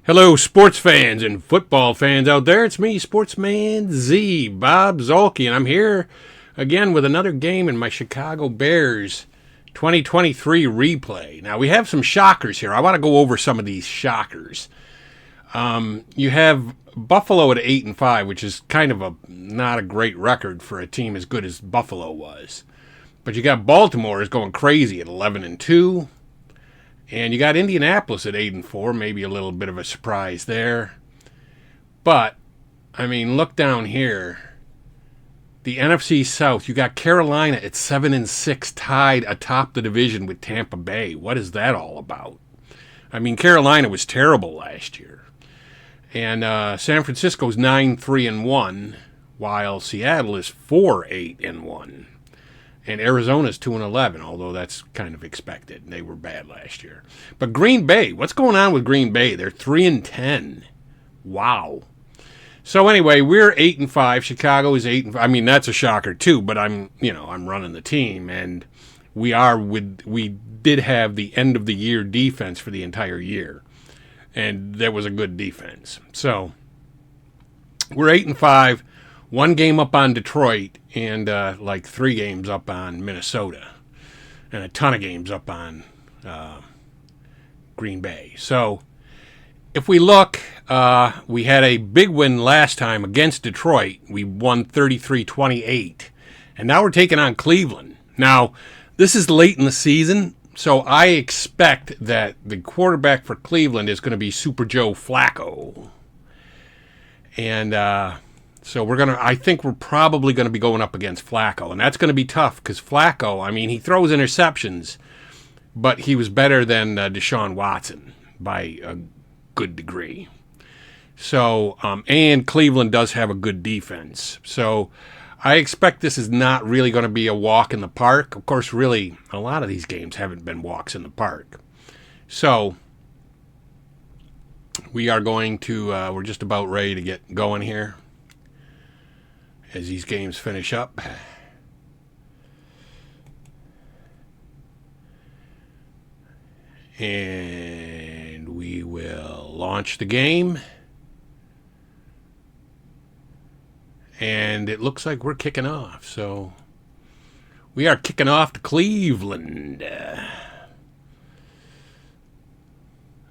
Hello, sports fans and football fans out there. It's me, Sportsman Z, Bob Zolke, and I'm here again with another game in my Chicago Bears 2023 replay. Now, we have some shockers here. I want to go over some of these shockers. You have Buffalo at 8-5, which is kind of not a great record for a team as good as Buffalo was. But you got Baltimore is going crazy at 11-2. And you got Indianapolis at 8-4, maybe a little bit of a surprise there. But, I mean, look down here. The NFC South, you got Carolina at 7-6, tied atop the division with Tampa Bay. What is that all about? I mean, Carolina was terrible last year. And San Francisco's 9-3-1, while Seattle is 4-8-1. And Arizona's 2-11, although that's kind of expected. They were bad last year. But Green Bay, what's going on with Green Bay? They're 3-10. Wow. So anyway, we're 8-5. Chicago is 8-5. I mean, that's a shocker too. But I'm running the team, and we did have the end of the year defense for the entire year, and there was a good defense. So we're 8-5. One game up on Detroit and like 3 games up on Minnesota and a ton of games up on Green Bay. So if we look, we had a big win last time against Detroit. We won 33-28. And now we're taking on Cleveland. Now, this is late in the season, so I expect that the quarterback for Cleveland is going to be Super Joe Flacco. And so I think we're probably going to be going up against Flacco, and that's going to be tough because Flacco, I mean, he throws interceptions, but he was better than Deshaun Watson by a good degree. So, and Cleveland does have a good defense. So I expect this is not really going to be a walk in the park. Of course, really, a lot of these games haven't been walks in the park. So we are going to, we're just about ready to get going here as these games finish up. And we will launch the game. And it looks like we're kicking off. So we are kicking off to Cleveland.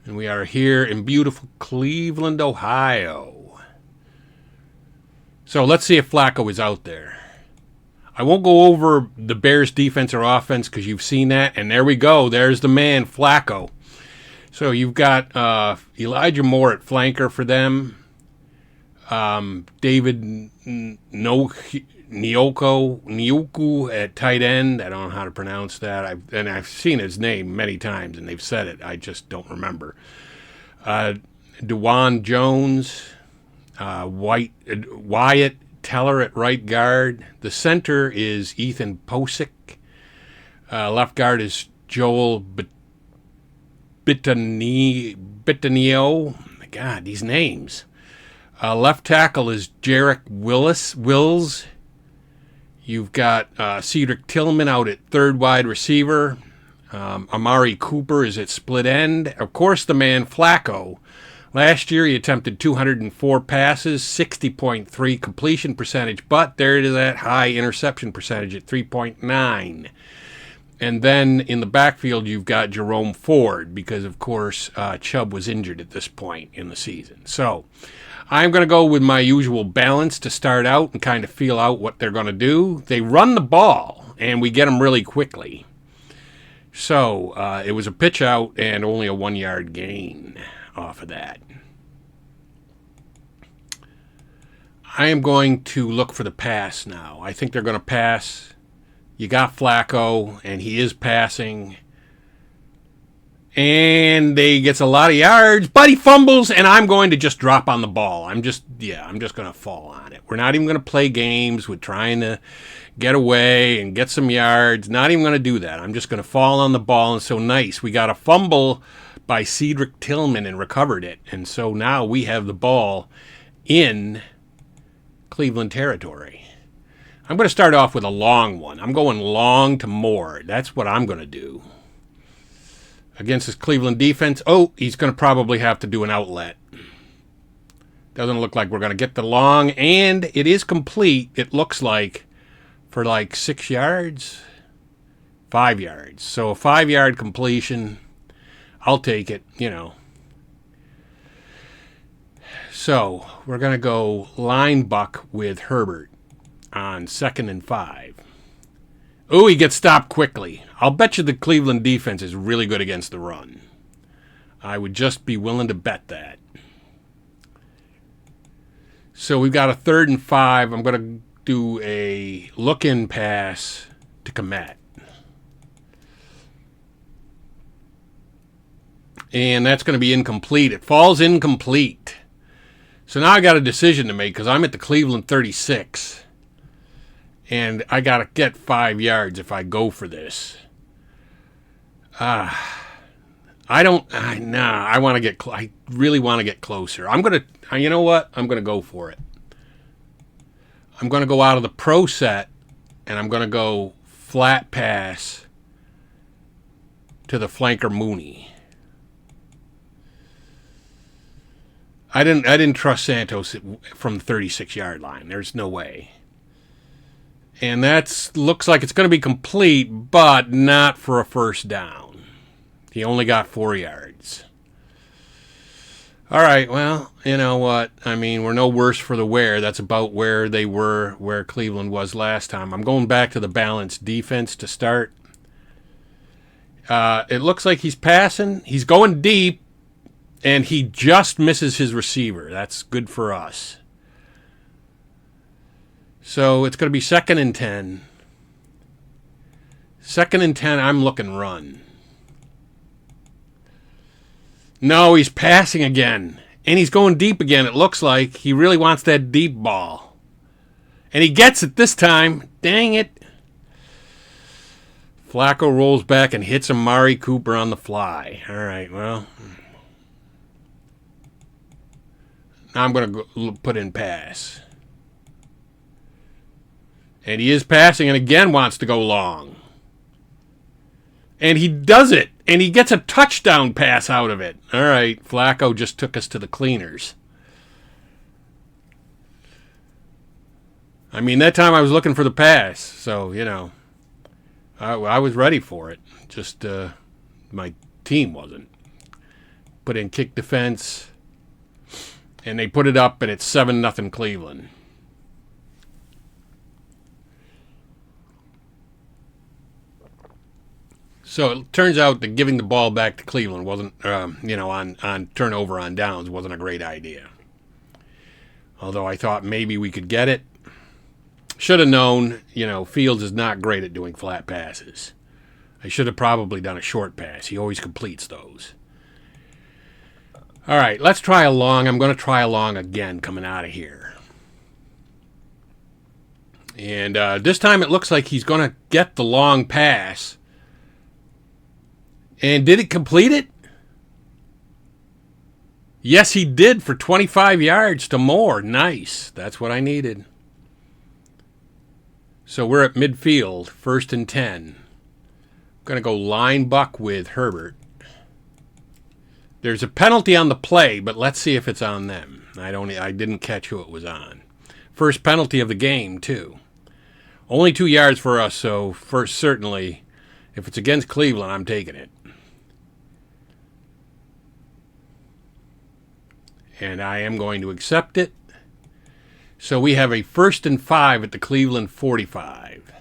And we are here in beautiful Cleveland, Ohio. So let's see if Flacco is out there. I won't go over the Bears' defense or offense because you've seen that. And there we go. There's the man, Flacco. So you've got Elijah Moore at flanker for them. David Njoku at tight end. I don't know how to pronounce that. I've seen his name many times, and they've said it. I just don't remember. DeJuan Jones. Wyatt Teller at right guard. The center is Ethan Posick. Left guard is Joel Bitonio. God, these names. Left tackle is Jarek Wills. You've got Cedric Tillman out at third wide receiver. Amari Cooper is at split end. Of course, the man Flacco. Last year, he attempted 204 passes, 60.3 completion percentage, but there it is at high interception percentage at 3.9. And then in the backfield, you've got Jerome Ford because, of course, Chubb was injured at this point in the season. So I'm going to go with my usual balance to start out and kind of feel out what they're going to do. They run the ball, and we get them really quickly. So it was a pitch out and only a 1-yard gain off of that. I am going to look for the pass now. I think they're going to pass. You got Flacco, and he is passing. And he gets a lot of yards, but he fumbles, and I'm going to just drop on the ball. I'm just going to fall on it. We're not even going to play games with trying to get away and get some yards. Not even going to do that. I'm just going to fall on the ball, and so nice. We got a fumble by Cedric Tillman and recovered it. And so now we have the ball in Cleveland territory. I'm going to start off with a long one. I'm going long to Moore. That's what I'm going to do. against this Cleveland defense. Oh, he's going to probably have to do an outlet. Doesn't look like we're going to get the long, and it is complete, it looks like, for like 6 yards, 5 yards. So a 5-yard completion, I'll take it, you know. So we're going to go line buck with Herbert on 2nd and 5. Oh, he gets stopped quickly. I'll bet you the Cleveland defense is really good against the run. I would just be willing to bet that. So we've got a 3rd and 5. I'm going to do a look-in pass to Komet. And that's going to be incomplete. It falls incomplete. So now I got a decision to make because I'm at the Cleveland 36. And I got to get 5 yards if I go for this. I want to get, I really want to get closer. I'm going to, you know what? I'm going to go for it. I'm going to go out of the pro set and I'm going to go flat pass to the flanker Mooney. I didn't trust Santos from the 36-yard line. There's no way. And that looks like it's going to be complete, but not for a first down. He only got 4 yards. All right, well, you know what? I mean, we're no worse for the wear. That's about where they were, where Cleveland was last time. I'm going back to the balanced defense to start. It looks like he's passing. He's going deep, and he just misses his receiver. That's good for us. So it's going to be 2nd and 10. 2nd and 10, I'm looking run. No, he's passing again. And he's going deep again, it looks like. He really wants that deep ball. And he gets it this time. Dang it. Flacco rolls back and hits Amari Cooper on the fly. All right, well. Now I'm going to put in pass. And he is passing and again wants to go long. And he does it. And he gets a touchdown pass out of it. All right, Flacco just took us to the cleaners. I mean, that time I was looking for the pass. So, you know, I was ready for it. Just my team wasn't. Put in kick defense. And they put it up, and it's 7-0 Cleveland. So it turns out that giving the ball back to Cleveland wasn't, on turnover on downs wasn't a great idea. Although I thought maybe we could get it. Should have known, Fields is not great at doing flat passes. I should have probably done a short pass. He always completes those. All right, let's try a long. I'm going to try a long again coming out of here. And this time it looks like he's going to get the long pass. And did it complete it? Yes, he did for 25 yards to Moore. Nice. That's what I needed. So we're at midfield, 1st and 10. I'm going to go line buck with Herbert. There's a penalty on the play, but let's see if it's on them. I didn't catch who it was on. First penalty of the game, too. Only 2 yards for us, so first, certainly, if it's against Cleveland, I'm taking it. And I am going to accept it. So we have a 1st and 5 at the Cleveland 45.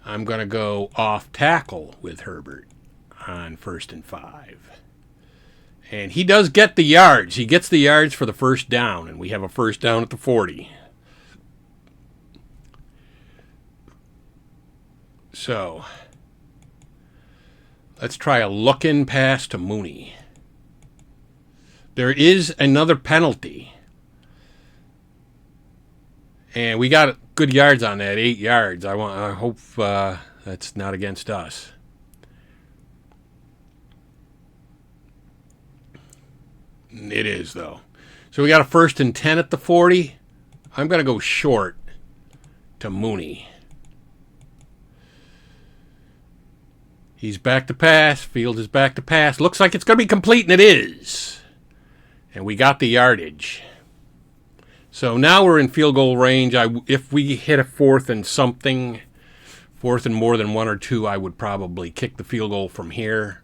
I'm going to go off tackle with Herbert on 1st and 5. And he does get the yards. He gets the yards for the first down, and we have a first down at the 40. So let's try a look-in pass to Mooney. There is another penalty. And we got good yards on that, 8 yards. I hope that's not against us. It is, though. So we got a 1st and 10 at the 40. I'm going to go short to Mooney. He's back to pass. Fields is back to pass. Looks like it's going to be complete, and it is. And we got the yardage. So now we're in field goal range. If we hit a fourth and something, fourth and more than 1 or 2, I would probably kick the field goal from here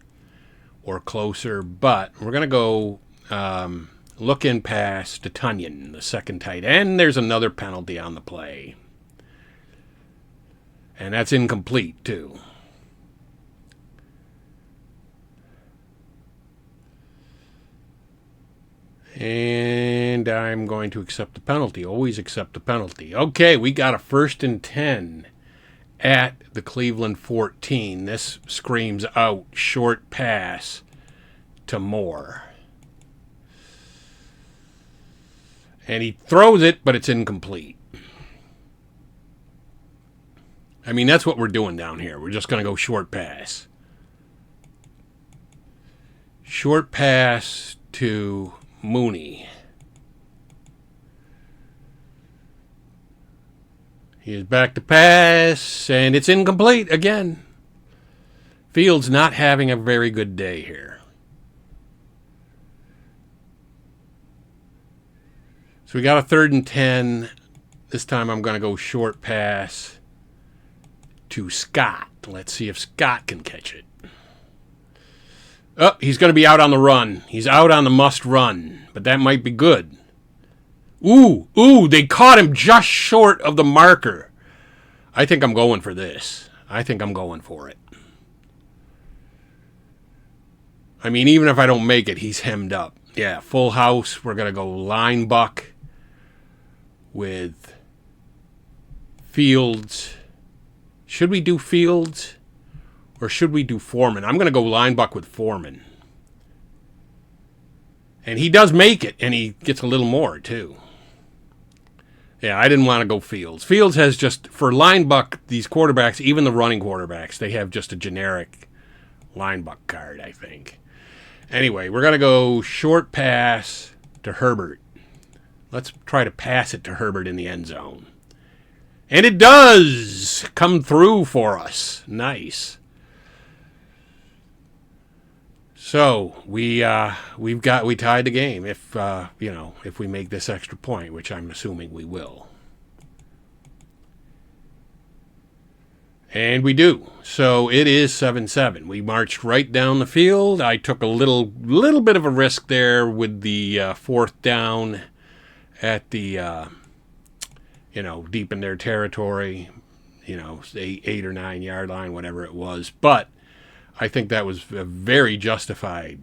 or closer. But we're going to go look in pass to Tunyon, the second tight end. There's another penalty on the play. And that's incomplete, too. And I'm going to accept the penalty. Always accept the penalty. Okay, we got a 1st and 10 at the Cleveland 14. This screams out short pass to Moore. And he throws it, but it's incomplete. I mean, that's what we're doing down here. We're just going to go short pass. Short pass to Mooney. He is back to pass, and it's incomplete again. Fields not having a very good day here. So we got a 3rd and 10. This time I'm going to go short pass to Scott. Let's see if Scott can catch it. Oh, he's going to be out on the run. He's out on the must run, but that might be good. Ooh, they caught him just short of the marker. I think I'm going for this. I think I'm going for it. I mean, even if I don't make it, he's hemmed up. Yeah, full house. We're going to go line buck with Fields. Should we do Fields or should we do Foreman? I'm going to go line buck with Foreman. And he does make it, and he gets a little more, too. Yeah, I didn't want to go Fields. Fields has just, for line buck, these quarterbacks, even the running quarterbacks, they have just a generic line buck card, I think. Anyway, we're going to go short pass to Herbert. Let's try to pass it to Herbert in the end zone. And it does come through for us. Nice. So we tied the game if we make this extra point, which I'm assuming we will. And we do. So it is 7-7. We marched right down the field. I took a little bit of a risk there with the 4th down at the deep in their territory, 8 or 9 yard line, whatever it was, but I think that was a very justified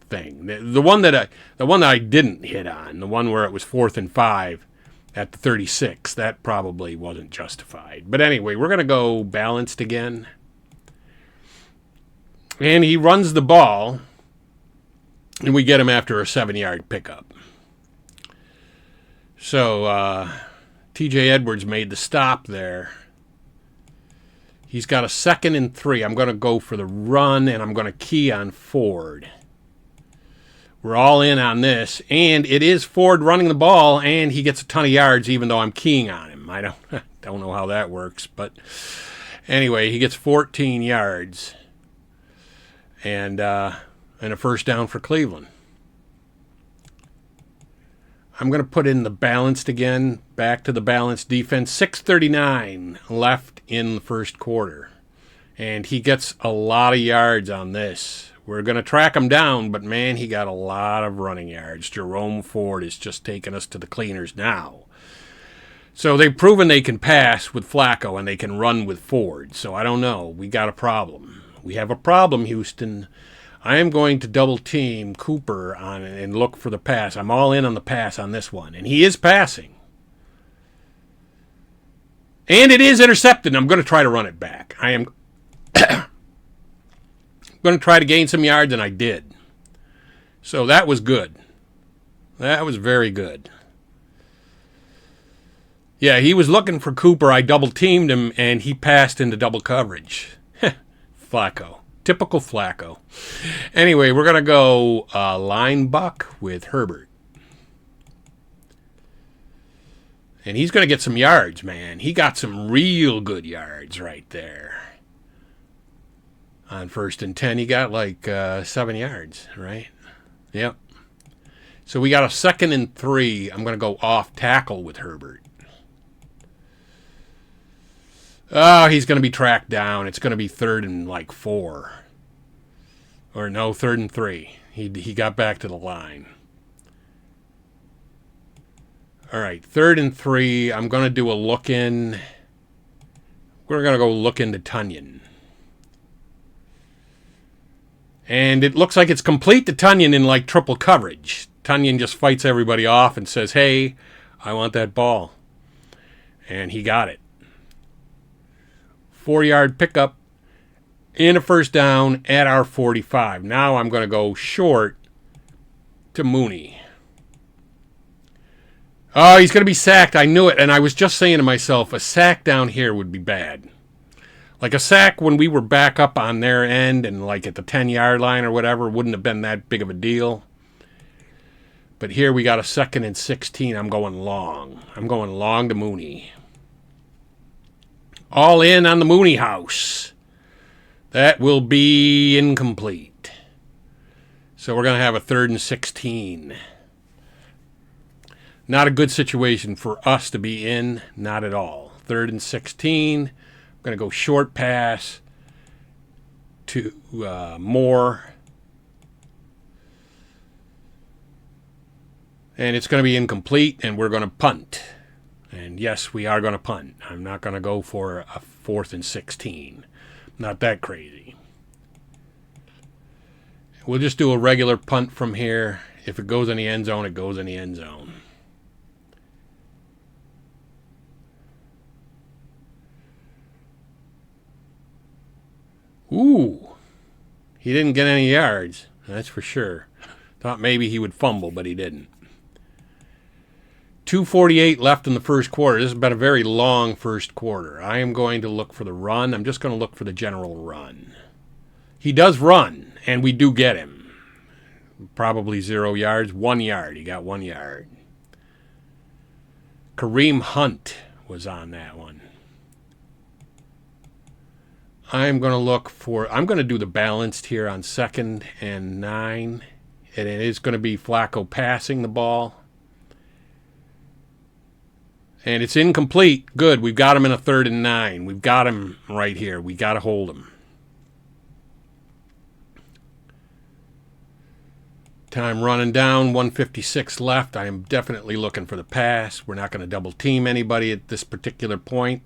thing. The one that I didn't hit on, the one where it was 4th and 5 at the 36, that probably wasn't justified. But anyway, we're going to go balanced again. And he runs the ball, and we get him after a 7-yard pickup. So TJ Edwards made the stop there. He's got a 2nd and 3. I'm going to go for the run, and I'm going to key on Ford. We're all in on this, and it is Ford running the ball, and he gets a ton of yards even though I'm keying on him. I don't know how that works, but anyway, he gets 14 yards and a 1st down for Cleveland. I'm going to put in the balanced again, back to the balanced defense. 6:39 left in the 1st quarter. And he gets a lot of yards on this. We're going to track him down, but man, he got a lot of running yards. Jerome Ford is just taking us to the cleaners now. So they've proven they can pass with Flacco and they can run with Ford. So I don't know. We got a problem. We have a problem, Houston. I am going to double team Cooper on it and look for the pass. I'm all in on the pass on this one. And he is passing. And it is intercepted. I'm going to try to run it back. I am going to try to gain some yards, and I did. So that was good. That was very good. Yeah, he was looking for Cooper. I double teamed him, and he passed into double coverage. Flacco. Typical Flacco. Anyway, we're going to go line buck with Herbert. And he's going to get some yards, man. He got some real good yards right there. On 1st and 10, he got like 7 yards, right? Yep. So we got a 2nd and 3. I'm going to go off tackle with Herbert. Oh, he's going to be tracked down. It's going to be 3rd and like 4. Or no, 3rd and 3. He got back to the line. All right, 3rd and 3. I'm going to do a look in. We're going to go look into Tunyon. And it looks like it's complete to Tunyon in like triple coverage. Tunyon just fights everybody off and says, hey, I want that ball. And he got it. 4-yard pickup in a 1st down at our 45. Now I'm going to go short to Mooney. Oh, he's going to be sacked. I knew it. And I was just saying to myself, a sack down here would be bad. Like a sack when we were back up on their end and like at the 10-yard line or whatever wouldn't have been that big of a deal. But here we got a 2nd and 16. I'm going long. I'm going long to Mooney. All in on the Mooney house. That will be incomplete. So we're going to have a 3rd and 16. Not a good situation for us to be in. Not at all. 3rd and 16. I'm going to go short pass to Moore. And it's going to be incomplete, and we're going to punt. And yes, we are going to punt. I'm not going to go for a 4th and 16. Not that crazy. We'll just do a regular punt from here. If it goes in the end zone, it goes in the end zone. Ooh. He didn't get any yards. That's for sure. Thought maybe he would fumble, but he didn't. 2:48 left in the 1st quarter. This has been a very long 1st quarter. I am going to look for the run. I'm just going to look for the general run. He does run, and we do get him. Probably 0 yards. 1 yard. He got 1 yard. Kareem Hunt was on that one. I'm going to do the balanced here on 2nd and 9. And it is going to be Flacco passing the ball. And it's incomplete. Good. We've got him in a 3rd and 9. We've got him right here. We got to hold him. Time running down. 1:56 left. I am definitely looking for the pass. We're not going to double team anybody at this particular point.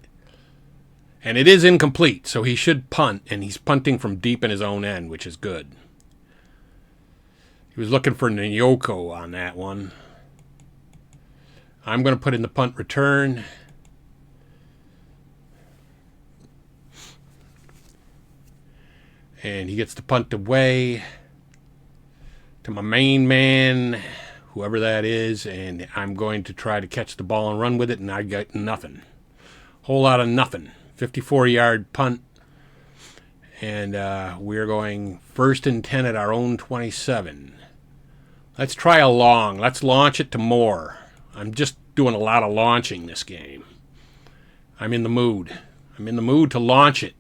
And it is incomplete, so he should punt. And he's punting from deep in his own end, which is good. He was looking for Nyoko on that one. I'm going to put in the punt return. And he gets the punt away to my main man, whoever that is. And I'm going to try to catch the ball and run with it, and I got nothing. Whole lot of nothing. 54-yard punt. And we're going 1st and 10 at our own 27. Let's try a long. Let's launch it to Moore. I'm just doing a lot of launching this game. I'm in the mood. I'm in the mood to launch it.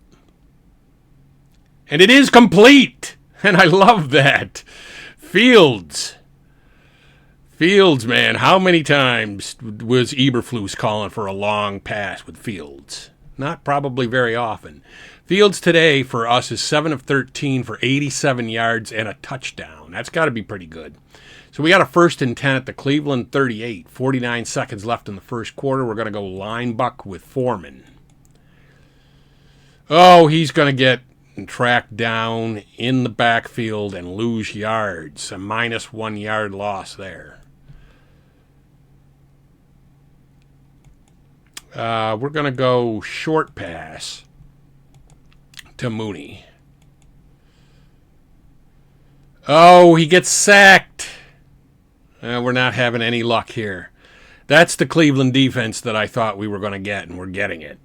And it is complete. And I love that. Fields, man. How many times was Eberflus calling for a long pass with Fields? Not probably very often. Fields today for us is 7 of 13 for 87 yards and a touchdown. That's got to be pretty good. So we got a 1st and 10 at the Cleveland 38. 49 seconds left in the 1st quarter. We're going to go line buck with Foreman. Oh, he's going to get tracked down in the backfield and lose yards. A -1 yard loss there. We're going to go short pass to Mooney. Oh, he gets sacked. We're not having any luck here. That's the Cleveland defense that I thought we were going to get, and we're getting it.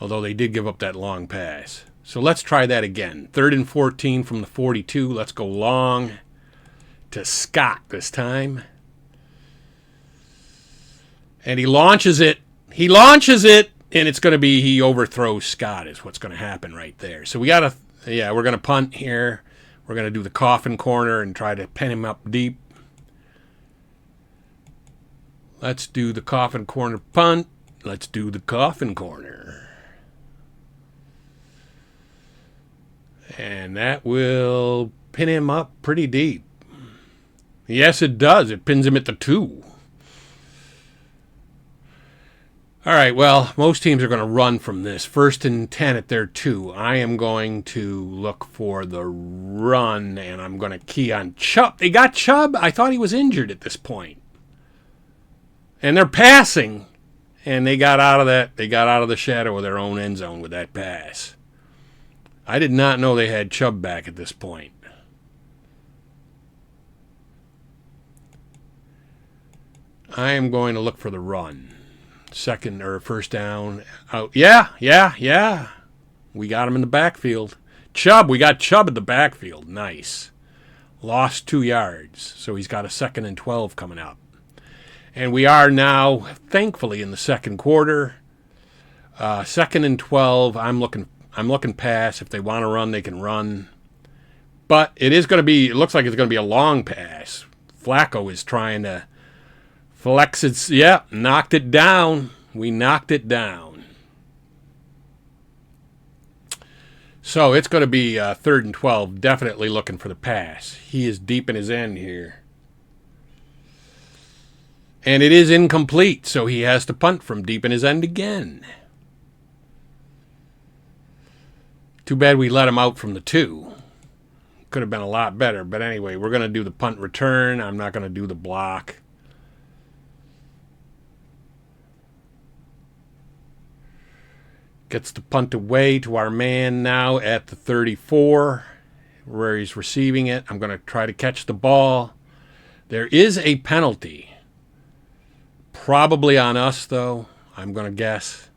Although they did give up that long pass. So let's try that again. 3rd and 14 from the 42. Let's go long to Scott this time. And he launches it. He launches it. And it's going to be he overthrows Scott is what's going to happen right there. So we got to, we're going to punt here. We're going to do the coffin corner and try to pin him up deep. Let's do the coffin corner punt. Let's do the coffin corner. And that will pin him up pretty deep. Yes, it does. It pins him at the 2. All right, well, most teams are going to run from this. 1st and 10 at their 2. I am going to look for the run, and I'm going to key on Chubb. They got Chubb. I thought he was injured at this point. And they're passing, and they got out of that. They got out of the shadow of their own end zone with that pass. I did not know they had Chubb back at this point. I am going to look for the run. 2nd or 1st down. Out. Yeah. We got him in the backfield. Chubb, we got Chubb at the backfield. Nice. Lost 2 yards. So he's got a 2nd and 12 coming up. And we are now, thankfully, in the 2nd quarter. 2nd and 12. I'm looking pass. If they want to run, they can run. But it looks like it's going to be a long pass. Flacco is trying to flex it. Yeah, knocked it down. We knocked it down. So it's going to be 3rd and 12. Definitely looking for the pass. He is deep in his end here. And it is incomplete, so he has to punt from deep in his end again. Too bad we let him out from the 2. Could have been a lot better. But anyway, we're going to do the punt return. I'm not going to do the block. Gets the punt away to our man now at the 34, where he's receiving it. I'm going to try to catch the ball. There is a penalty. Probably on us, though. I'm going to guess.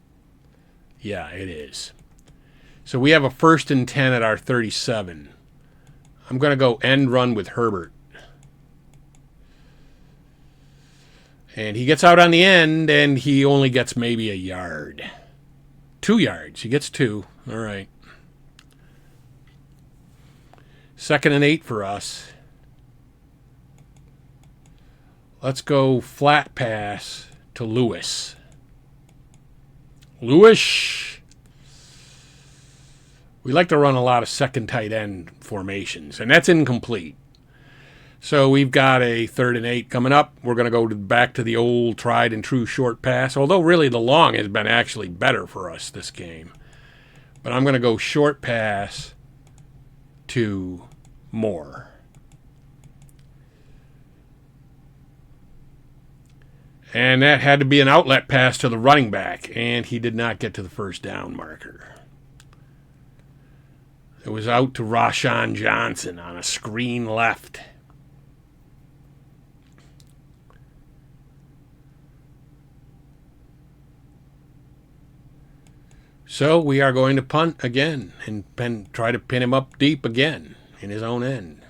Yeah, it is. So we have a 1st and 10 at our 37. I'm going to go end run with Herbert. And he gets out on the end, and he only gets maybe a yard. 2 yards. He gets 2. All right. 2nd and 8 for us. Let's go flat pass to Lewis. Lewis. We like to run a lot of 2nd tight end formations, and that's incomplete. So we've got a 3rd and 8 coming up. We're going to go back to the old tried and true short pass, although really the long has been actually better for us this game. But I'm going to go short pass to Moore. And that had to be an outlet pass to the running back, and he did not get to the 1st down marker. It was out to Rashawn Johnson on a screen left. So we are going to punt again and try to pin him up deep again in his own end.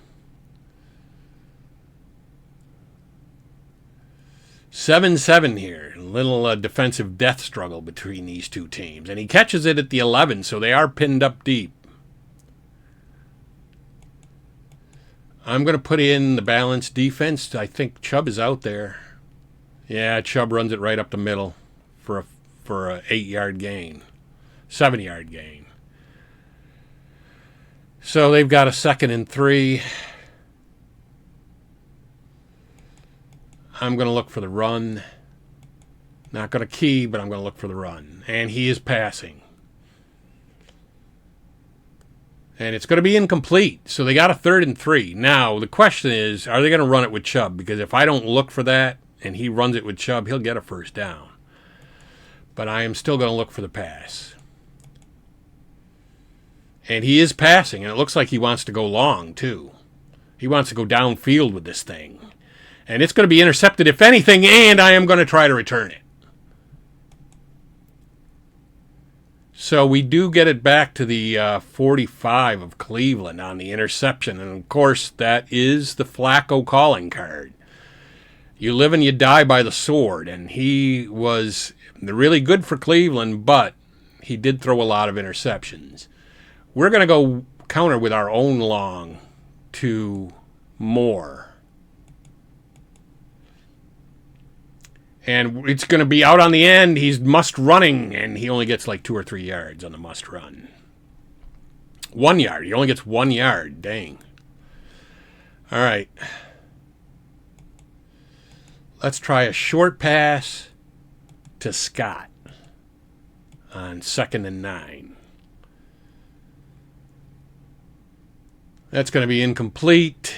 7-7 here. A little defensive death struggle between these two teams. And he catches it at the 11, so they are pinned up deep. I'm going to put in the balanced defense. I think Chubb is out there. Yeah, Chubb runs it right up the middle for a 8-yard gain. 7-yard gain. So they've got a 2nd and 3. I'm going to look for the run. Not going to key, but I'm going to look for the run. And he is passing. And it's going to be incomplete. So they got a 3rd and 3. Now, the question is, are they going to run it with Chubb? Because if I don't look for that and he runs it with Chubb, he'll get a 1st down. But I am still going to look for the pass. And he is passing, and it looks like he wants to go long, too. He wants to go downfield with this thing. And it's going to be intercepted, if anything, and I am going to try to return it. So we do get it back to the 45 of Cleveland on the interception. And, of course, that is the Flacco calling card. You live and you die by the sword. And he was really good for Cleveland, but he did throw a lot of interceptions. We're going to go counter with our own long to Moore. And it's going to be out on the end. He's must running, and he only gets like 2 or 3 yards on the must run. 1 yard. He only gets 1 yard. Dang. All right. Let's try a short pass to Scott on 2nd and 9. That's going to be incomplete.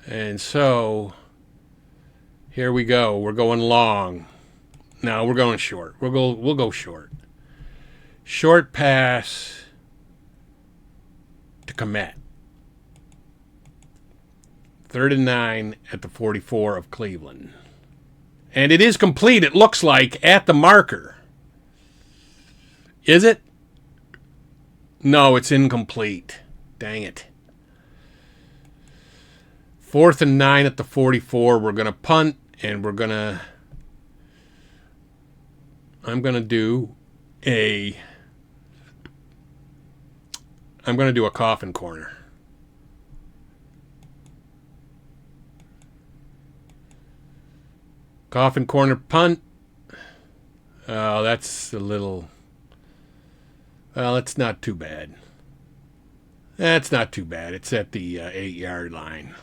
And so here we go. We're going long. No, we're going short. We'll go short. Short pass to Komet. 3rd and 9 at the 44 of Cleveland. And it is complete, it looks like, at the marker. Is it? No, it's incomplete. Dang it. 4th and 9 at the 44. We're going to punt, and I'm going to do a coffin corner. Coffin corner punt. Oh, that's a little... Well, it's not too bad. That's not too bad. It's at the 8-yard line.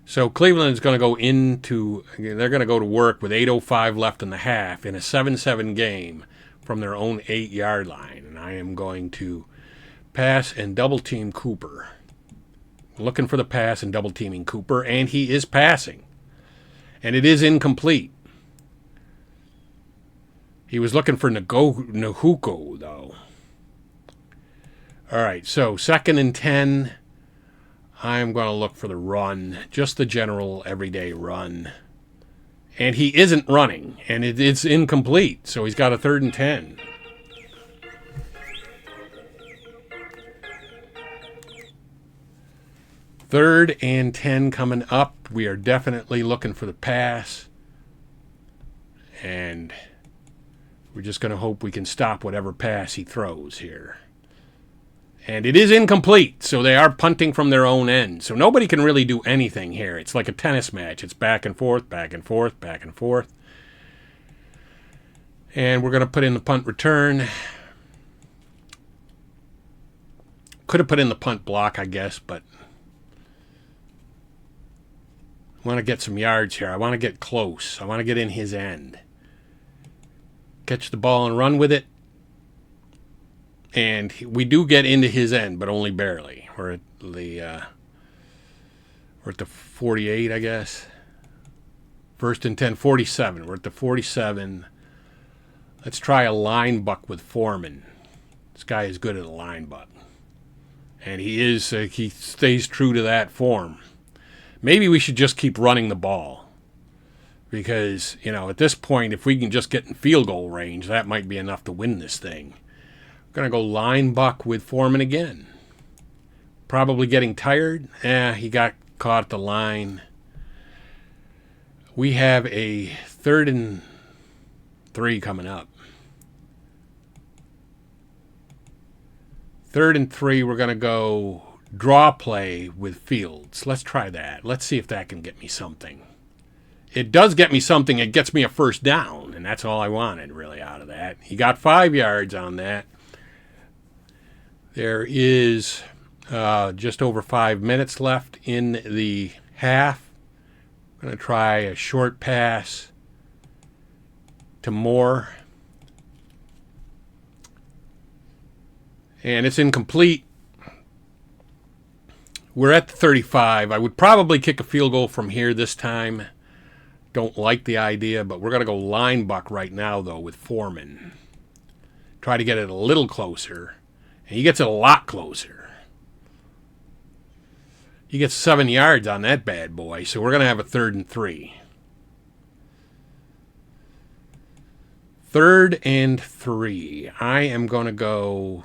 So Cleveland is going to go they're going to go to work with 8:05 left in the half in a 7-7 game from their own 8-yard line. And I am going to pass and double team Cooper. Looking for the pass and double teaming Cooper, and he is passing. And it is incomplete. He was looking for Nahuko, though. All right, so 2nd and 10. I'm going to look for the run, just the general everyday run. And he isn't running, and it's incomplete, so he's got a 3rd and 10. Third and 10 coming up. We are definitely looking for the pass. And we're just going to hope we can stop whatever pass he throws here. And it is incomplete, so they are punting from their own end. So nobody can really do anything here. It's like a tennis match. It's back and forth, back and forth, back and forth. And we're going to put in the punt return. Could have put in the punt block, I guess, but I want to get some yards here. I want to get close. I want to get in his end. Catch the ball and run with it. And we do get into his end, but only barely. We're at the 48, I guess. 1st and 10, 47. We're at the 47. Let's try a line buck with Foreman. This guy is good at a line buck. And he stays true to that form. Maybe we should just keep running the ball. Because, at this point, if we can just get in field goal range, that might be enough to win this thing. Going to go line buck with Foreman again. Probably getting tired. He got caught at the line. We have a 3rd and 3 coming up. 3rd and 3, we're going to go draw play with Fields. Let's try that. Let's see if that can get me something. It does get me something. It gets me a 1st down, and that's all I wanted, really, out of that. He got 5 yards on that. There is just over 5 minutes left in the half. I'm going to try a short pass to Moore. And it's incomplete. We're at the 35. I would probably kick a field goal from here this time. Don't like the idea, but we're going to go line buck right now, though, with Foreman. Try to get it a little closer. And he gets it a lot closer. He gets 7 yards on that bad boy, so we're going to have a 3rd and 3. 3rd and 3. I am going to go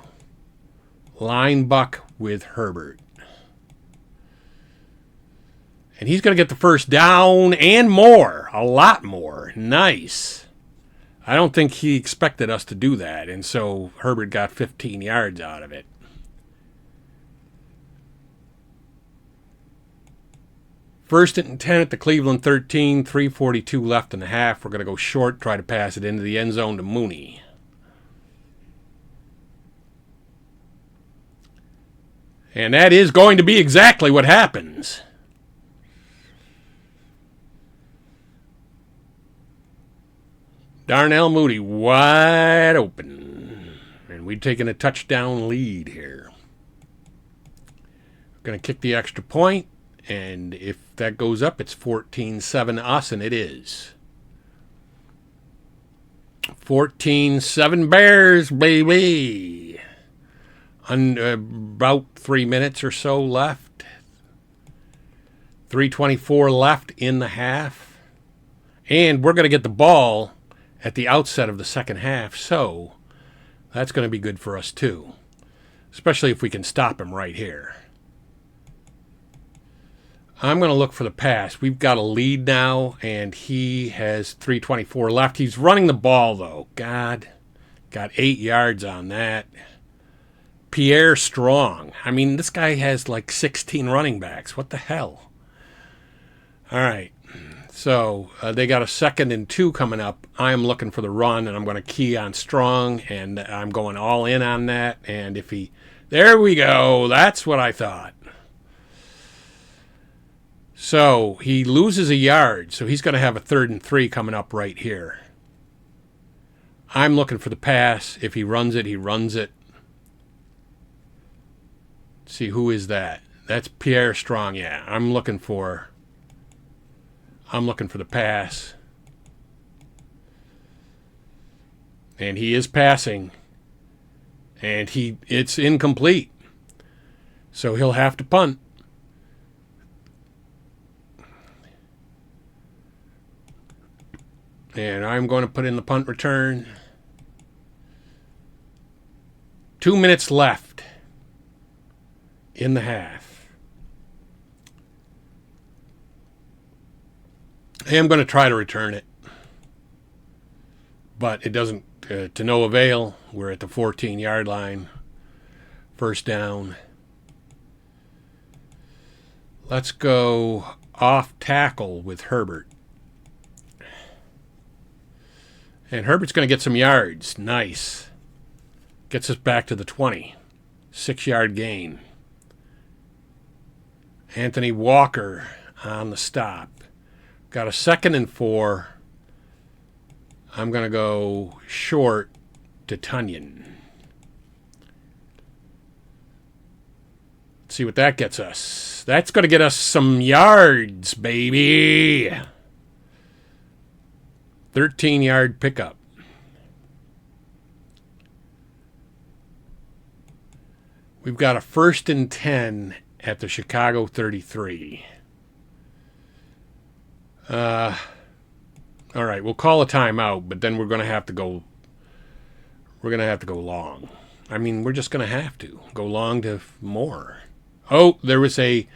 line buck with Herbert. And he's going to get the first down and more. A lot more. Nice. I don't think he expected us to do that. And so Herbert got 15 yards out of it. First and 10 at the Cleveland 13. 3:42 left in the half. We're going to go short. Try to pass it into the end zone to Mooney. And that is going to be exactly what happens. Darnell Mooney wide open. And we've taken a touchdown lead here. We're going to kick the extra point. And if that goes up, it's 14-7 us, and it is. 14-7 Bears, baby. About 3 minutes or so left. 3:24 left in the half. And we're going to get the ball at the outset of the second half, so that's going to be good for us too, especially if we can stop him right here. I'm going to look for the pass. We've got a lead now, and he has 3:24 left. He's running the ball, though. God, got 8 yards on that. Pierre Strong. I mean, this guy has like 16 running backs. What the hell? All right. So they got a 2nd and 2 coming up. I am looking for the run, and I'm going to key on Strong, and I'm going all in on that. And if he... There we go. That's what I thought. So he loses a yard, so he's going to have a 3rd and 3 coming up right here. I'm looking for the pass. If he runs it, he runs it. Let's see, who is that? That's Pierre Strong. Yeah, I'm looking for the pass. And he is passing. And it's incomplete. So he'll have to punt. And I'm going to put in the punt return. 2 minutes left in the half. I am going to try to return it. But it doesn't, to no avail. We're at the 14-yard line. First down. Let's go off tackle with Herbert. And Herbert's going to get some yards. Nice. Gets us back to the 20. 6-yard gain. Anthony Walker on the stop. Got a 2nd and 4. I'm going to go short to Tunyon. Let's see what that gets us. That's going to get us some yards, baby. 13-yard pickup. We've got a 1st and 10 at the Chicago 33. All right, we'll call a timeout, but then we're going to have to go. We're going to have to go long. I mean, we're just going to have to go long to more. Oh, there was a.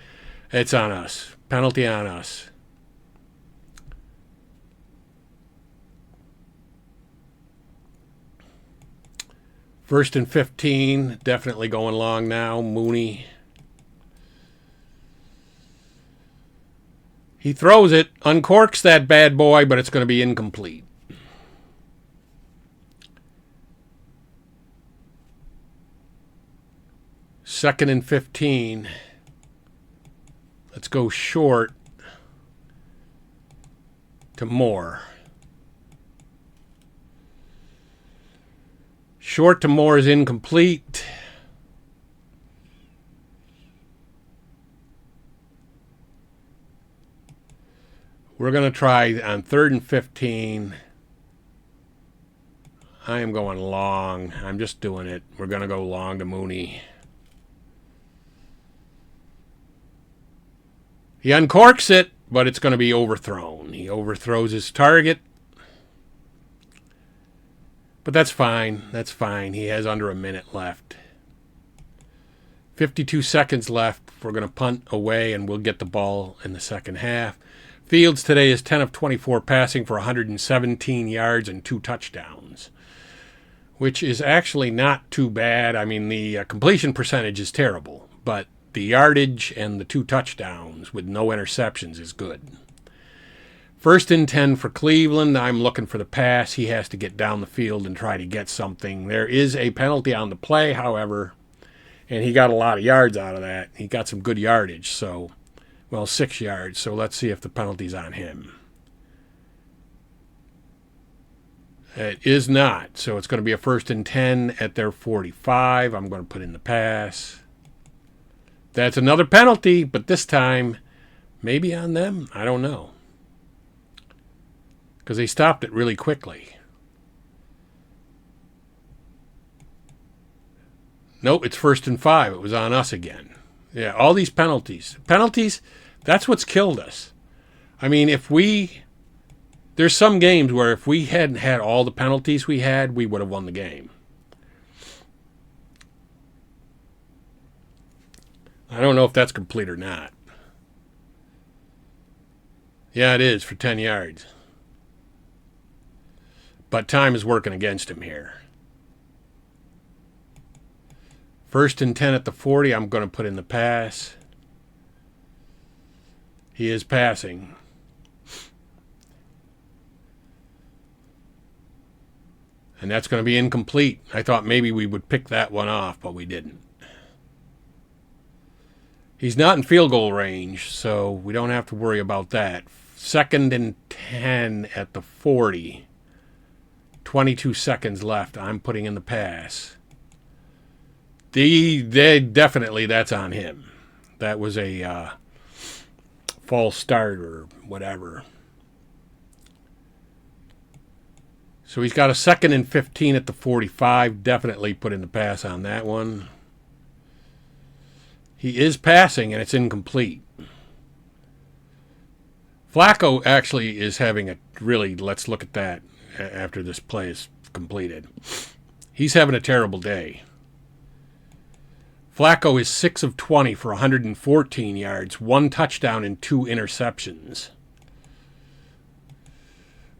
It's on us. Penalty on us. First and 15, definitely going long now. Mooney. He throws it, uncorks that bad boy, but it's going to be incomplete. Second and 15. Let's go short to Moore. Short to Moore is incomplete. We're going to try on 3rd and 15. I am going long. I'm just doing it. We're going to go long to Mooney. He uncorks it, but it's going to be overthrown. He overthrows his target. But that's fine. That's fine. He has under a minute left. 52 seconds left. We're going to punt away, and we'll get the ball in the second half. Fields today is 10 of 24 passing for 117 yards and 2 touchdowns, which is actually not too bad. I mean, the completion percentage is terrible, but the yardage and the 2 touchdowns with no interceptions is good. 1st and 10 for Cleveland. I'm looking for the pass. He has to get down the field and try to get something. There is a penalty on the play, however, and he got a lot of yards out of that. He got some good yardage, 6 yards. So let's see if the penalty's on him. It is not. So it's going to be a 1st and 10 at their 45. I'm going to put in the pass. That's another penalty, but this time maybe on them. I don't know. Because they stopped it really quickly. Nope, it's 1st and 5. It was on us again. Yeah, all these penalties. Penalties, that's what's killed us. I mean, there's some games where if we hadn't had all the penalties we had, we would have won the game. I don't know if that's complete or not. Yeah, it is for 10 yards. But time is working against him here. 1st and 10 at the 40. I'm going to put in the pass. He is passing. And that's going to be incomplete. I thought maybe we would pick that one off, but we didn't. He's not in field goal range, so we don't have to worry about that. 2nd and 10 at the 40. 22 seconds left. I'm putting in the pass. Definitely, that's on him. That was a false start or whatever. So he's got a 2nd and 15 at the 45. Definitely put in the pass on that one. He is passing, and it's incomplete. Flacco actually is having a really, let's look at that after this play is completed. He's having a terrible day. Flacco is 6 of 20 for 114 yards, 1 touchdown and 2 interceptions.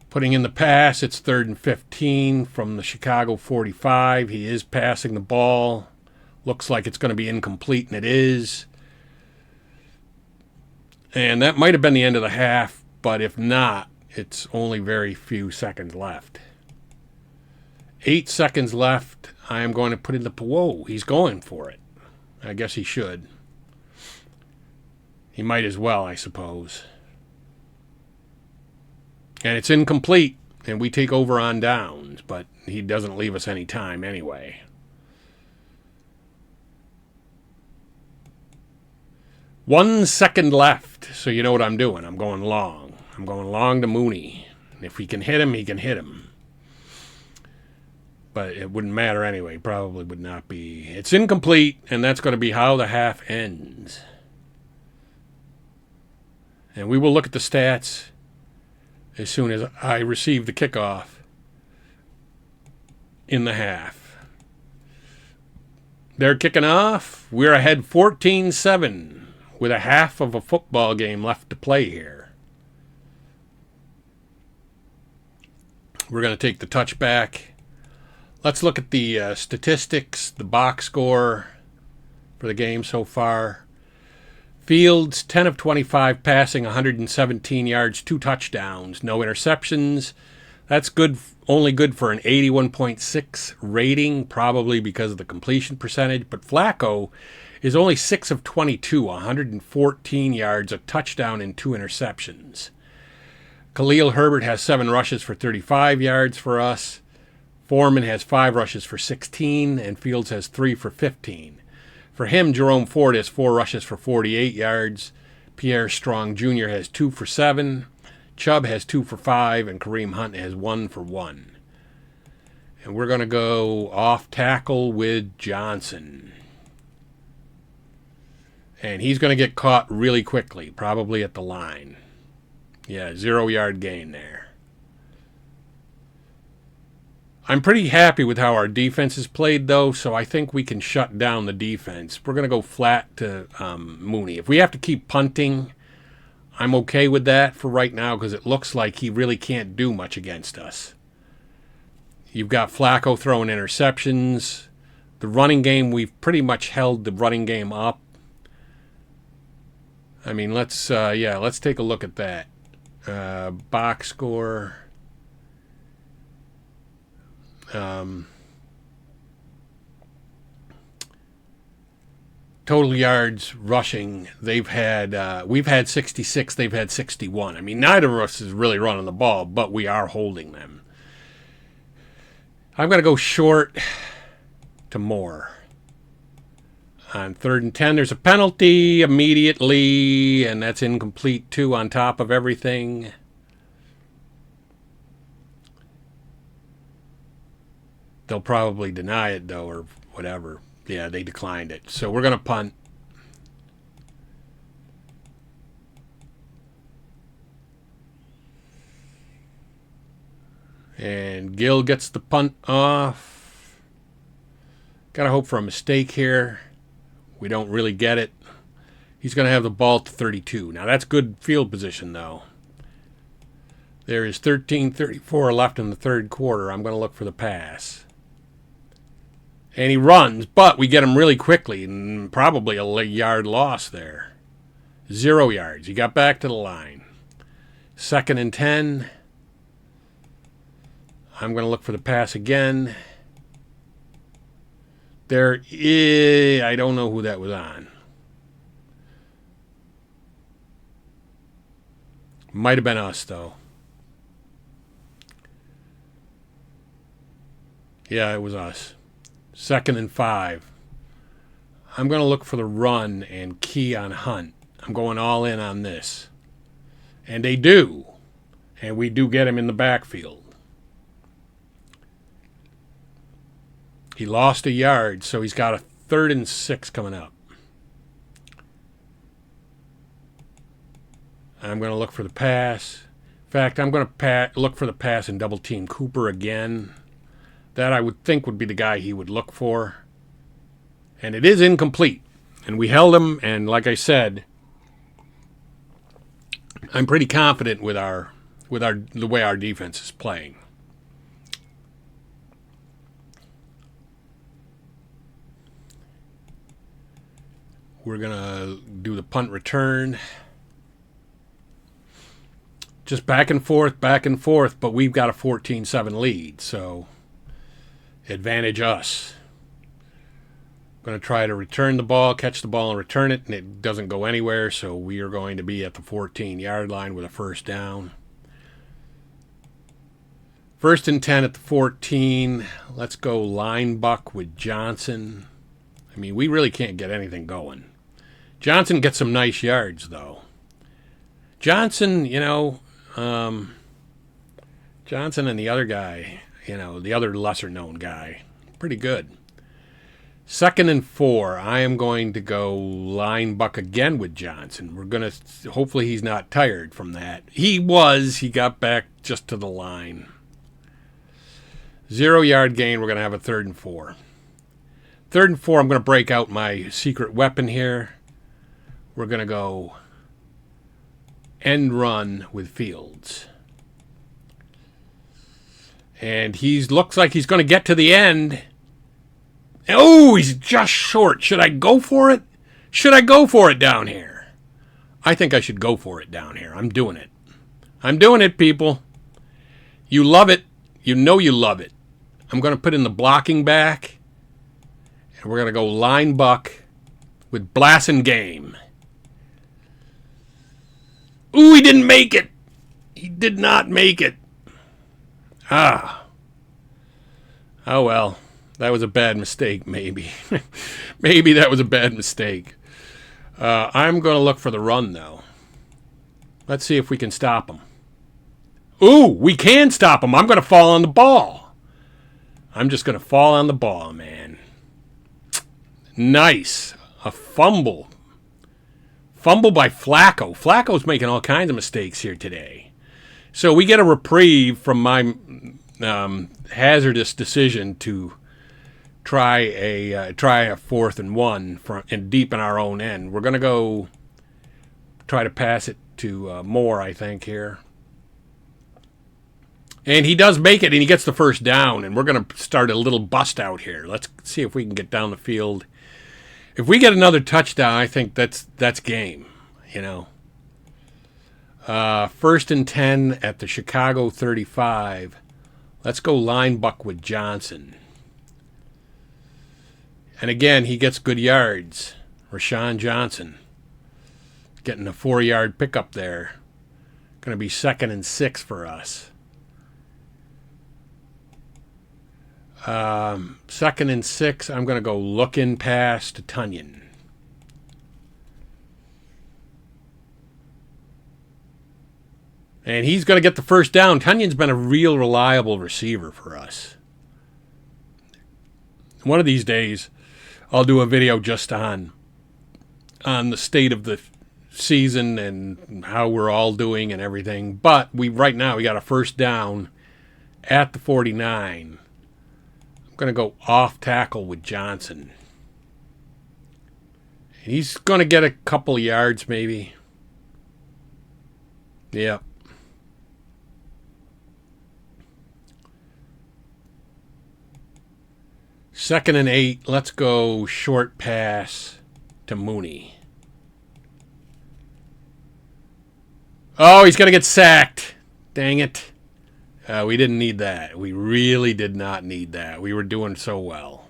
Putting in the pass, it's 3rd and 15 from the Chicago 45. He is passing the ball. Looks like it's going to be incomplete, and it is. And that might have been the end of the half, but if not, it's only very few seconds left. 8 seconds left. I am going to put in the... Whoa, he's going for it. I guess he should. He might as well, I suppose. And it's incomplete, and we take over on downs, but he doesn't leave us any time anyway. One second left, so you know what I'm doing. I'm going long. I'm going long to Mooney. If he can hit him, he can hit him. But it wouldn't matter anyway. Probably would not be. It's incomplete, and that's going to be how the half ends. And we will look at the stats as soon as I receive the kickoff in the half. They're kicking off. We're ahead 14-7 with a half of a football game left to play here. We're going to take the touchback. Let's look at the statistics, the box score for the game so far. Fields, 10 of 25 passing, 117 yards, 2 touchdowns, no interceptions. That's good, only good for an 81.6 rating, probably because of the completion percentage. But Flacco is only 6 of 22, 114 yards, a touchdown, and 2 interceptions. Khalil Herbert has 7 rushes for 35 yards for us. Foreman has 5 rushes for 16, and Fields has 3 for 15. For him, Jerome Ford has 4 rushes for 48 yards. Pierre Strong Jr. has 2 for 7. Chubb has 2 for 5, and Kareem Hunt has 1 for 1. And we're going to go off tackle with Johnson. And he's going to get caught really quickly, probably at the line. Yeah, 0-yard gain there. I'm pretty happy with how our defense is played, though, so I think we can shut down the defense. We're going to go flat to Mooney. If we have to keep punting, I'm okay with that for right now because it looks like he really can't do much against us. You've got Flacco throwing interceptions. The running game, we've pretty much held the running game up. I mean, let's take a look at that. Box score. Total yards rushing, we've had 66, they've had 61. I mean, neither of us is really running the ball, but we are holding them. I'm going to go short to Moore. On 3rd and 10, there's a penalty immediately, and that's incomplete too on top of everything. They'll probably deny it, though, or whatever. Yeah, they declined it. So we're going to punt. And Gill gets the punt off. Got to hope for a mistake here. We don't really get it. He's going to have the ball to 32. Now, that's good field position, though. There is 13:34 left in the third quarter. I'm going to look for the pass. And he runs, but we get him really quickly, and probably a yard loss there. 0 yards. He got back to the line. 2nd and 10. I'm going to look for the pass again. I don't know who that was on. Might have been us, though. Yeah, it was us. 2nd and 5. I'm going to look for the run and key on Hunt. I'm going all in on this. And they do. And we do get him in the backfield. He lost a yard, so he's got a 3rd and 6 coming up. I'm going to look for the pass. In fact, I'm going to look for the pass and double team Cooper again. That I would think would be the guy he would look for. And it is incomplete. And we held him, and like I said, I'm pretty confident with the way our defense is playing. We're going to do the punt return. Just back and forth, but we've got a 14-7 lead, so advantage us. Going to try to return the ball, catch the ball and return it, and it doesn't go anywhere, so we are going to be at the 14-yard line with a first down. 1st and 10 at the 14. Let's go line buck with Johnson. I mean, we really can't get anything going. Johnson gets some nice yards, though. Johnson, Johnson and the other guy, the other lesser-known guy, pretty good. 2nd and 4, I am going to go line buck again with Johnson. We're going to, hopefully he's not tired from that. He got back just to the line. 0-yard gain, we're going to have a 3rd and 4. 3rd and 4, I'm going to break out my secret weapon here. We're going to go end run with Fields. And looks like he's going to get to the end. Oh, he's just short. Should I go for it? Should I go for it down here? I think I should go for it down here. I'm doing it. I'm doing it, people. You love it. You know you love it. I'm going to put in the blocking back. And we're going to go line buck with Blasingame. Ooh, he didn't make it. He did not make it. Oh, well. That was a bad mistake, maybe. Maybe that was a bad mistake. I'm going to look for the run, though. Let's see if we can stop him. Ooh, we can stop him. I'm going to fall on the ball. I'm just going to fall on the ball, man. Nice. A fumble. Fumble by Flacco. Flacco's making all kinds of mistakes here today. So we get a reprieve from hazardous decision to try a 4th and 1 and deep in our own end. We're going to go try to pass it to Moore, I think, here. And he does make it, and he gets the first down, and we're going to start a little bust out here. Let's see if we can get down the field. If we get another touchdown, I think that's game, you know. 1st and 10 at the Chicago 35. Let's go line buck with Johnson. And again, he gets good yards. Rashawn Johnson getting a 4-yard pickup there. Going to be 2nd and 6 for us. 2nd and 6, I'm going to go look-in pass to Tunyon. And he's going to get the first down. Tunyon's been a real reliable receiver for us. One of these days, I'll do a video just on the state of the season and how we're all doing and everything. But right now we got a first down at the 49. I'm going to go off tackle with Johnson. And he's going to get a couple yards maybe. Yep. Second and 8. Let's go short pass to Mooney. Oh, he's going to get sacked. Dang it. We didn't need that. We really did not need that. We were doing so well.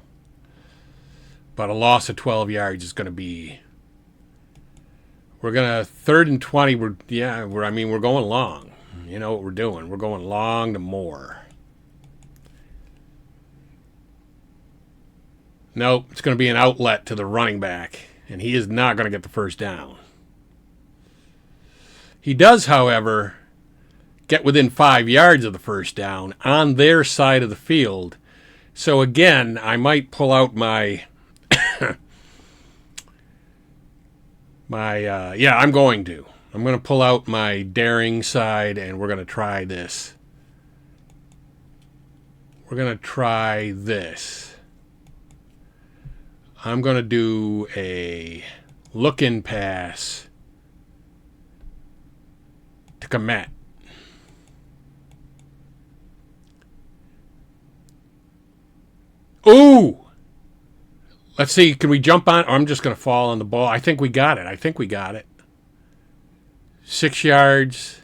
But a loss of 12 yards is going to be... We're going to 3rd and 20. We're going long. You know what we're doing. We're going long to Moore. Nope, it's going to be an outlet to the running back, and he is not going to get the first down. He does, however, get within 5 yards of the first down on their side of the field. So again, I might pull out my... I'm going to. I'm going to pull out my daring side, and we're going to try this. We're going to try this. I'm going to do a look-in pass to Komet. Ooh! Let's see, can we jump on? Or I'm just going to fall on the ball. I think we got it. 6 yards.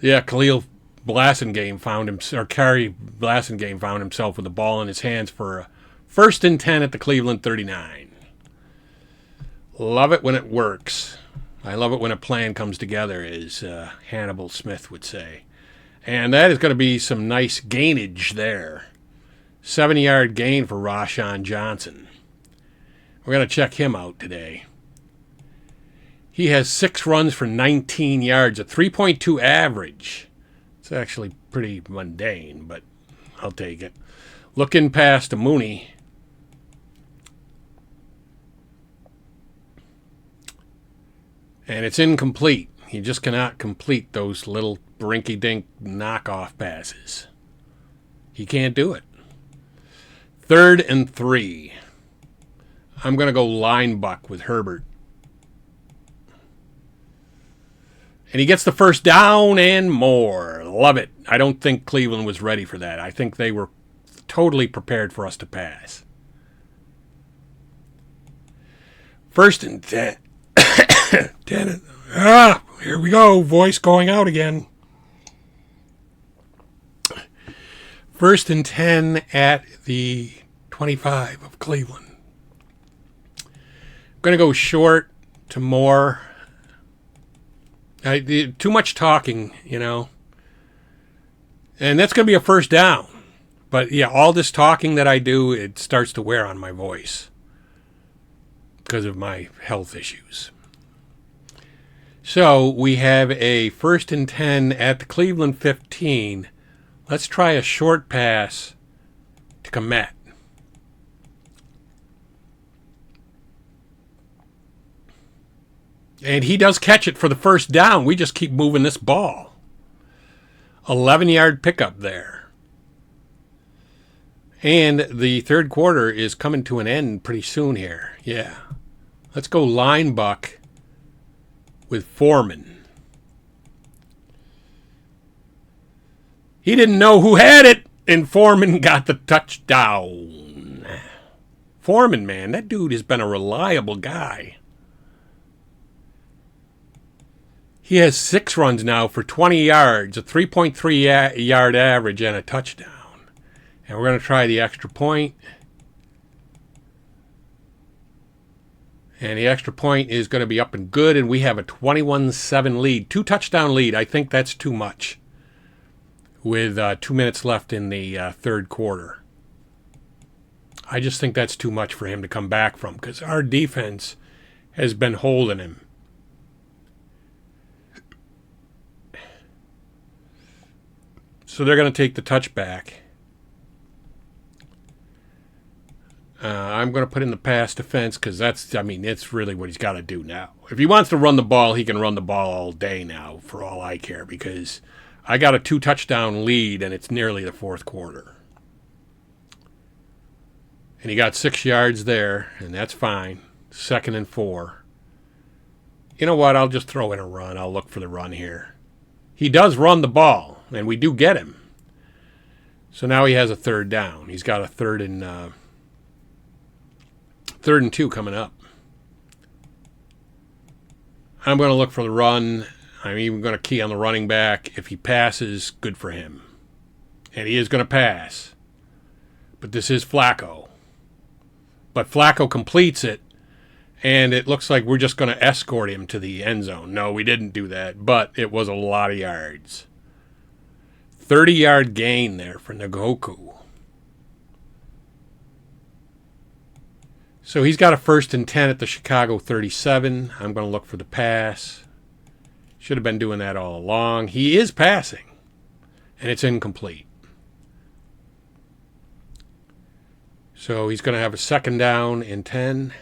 Yeah, Khalil Blasingame found him, or Kerry Blasingame found himself with the ball in his hands for a 1st and 10 at the Cleveland 39. Love it when it works. I love it when a plan comes together, as Hannibal Smith would say. And that is going to be some nice gainage there. 70-yard gain for Rashawn Johnson. We're going to check him out today. He has 6 runs for 19 yards, a 3.2 average. It's actually pretty mundane, but I'll take it. Looking past to Mooney. And it's incomplete. He just cannot complete those little brinky-dink knockoff passes. He can't do it. 3rd and 3. I'm going to go line buck with Herbert. And he gets the first down and more. Love it. I don't think Cleveland was ready for that. I think they were totally prepared for us to pass. 1st and 10. 10. Here we go. Voice going out again. 1st and 10 at the 25 of Cleveland. I'm going to go short to Moore. Too much talking, you know. And that's going to be a first down. But, yeah, all this talking that I do, it starts to wear on my voice because of my health issues. So we have a 1st and 10 at the Cleveland 15. Let's try a short pass to Komet. And he does catch it for the first down. We just keep moving this ball. 11-yard pickup there. And the third quarter is coming to an end pretty soon here. Yeah. Let's go line buck with Foreman. He didn't know who had it, and Foreman got the touchdown. Foreman, man, that dude has been a reliable guy. He has 6 runs now for 20 yards, a 3.3 yard average, and a touchdown. And we're going to try the extra point. And the extra point is going to be up and good, and we have a 21-7 lead. 2 touchdown lead. I think that's too much with 2 minutes left in the third quarter. I just think that's too much for him to come back from because our defense has been holding him. So they're going to take the touchback. I'm going to put in the pass defense because it's really what he's got to do now. If he wants to run the ball, he can run the ball all day now for all I care because I got a 2 touchdown lead and it's nearly the fourth quarter. And he got 6 yards there, and that's fine. 2nd and 4. You know what? I'll just throw in a run. I'll look for the run here. He does run the ball, and we do get him. So now he has a 3rd down. He's got a 3rd and 2 coming up. I'm going to look for the run. I'm even going to key on the running back. If he passes, good for him. And he is going to pass. But this is Flacco. But Flacco completes it, and it looks like we're just going to escort him to the end zone. No, we didn't do that, but it was a lot of yards. 30-yard gain there for Ngoku. So he's got a 1st and 10 at the Chicago 37. I'm going to look for the pass. Should have been doing that all along. He is passing, and it's incomplete. So he's going to have a 2nd down and 10.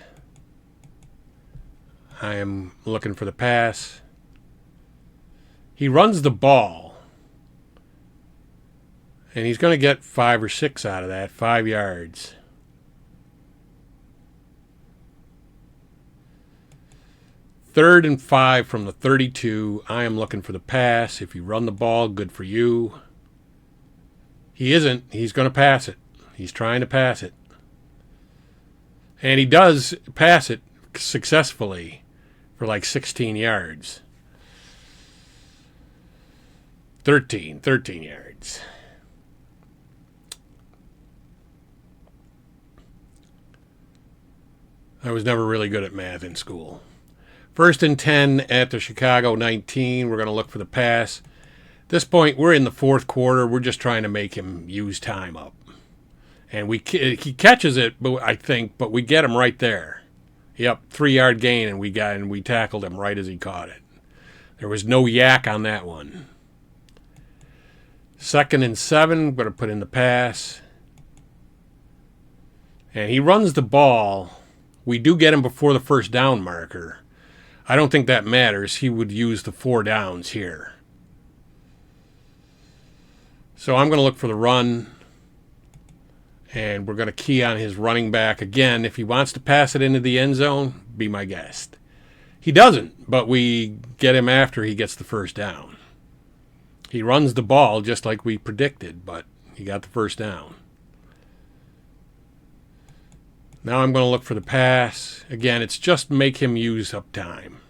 I am looking for the pass. He runs the ball. And he's going to get 5 or 6 out of that, 5 yards. Third and 5 from the 32. I am looking for the pass. If you run the ball, good for you. He isn't. He's going to pass it. He's trying to pass it. And he does pass it successfully for like 16 yards. 13 yards. I was never really good at math in school. 1st and 10 at the Chicago 19. We're going to look for the pass. At this point, we're in the fourth quarter. We're just trying to make him use time up. And he catches it, but we get him right there. Yep, 3-yard gain, and we tackled him right as he caught it. There was no yak on that one. 2nd and 7, we're going to put in the pass. And he runs the ball. We do get him before the 1st down marker. I don't think that matters. He would use the 4 downs here. So I'm going to look for the run. And we're going to key on his running back again. If he wants to pass it into the end zone, be my guest. He doesn't, but we get him after he gets the 1st down. He runs the ball just like we predicted, but he got the 1st down. Now I'm going to look for the pass. Again, it's just make him use up time.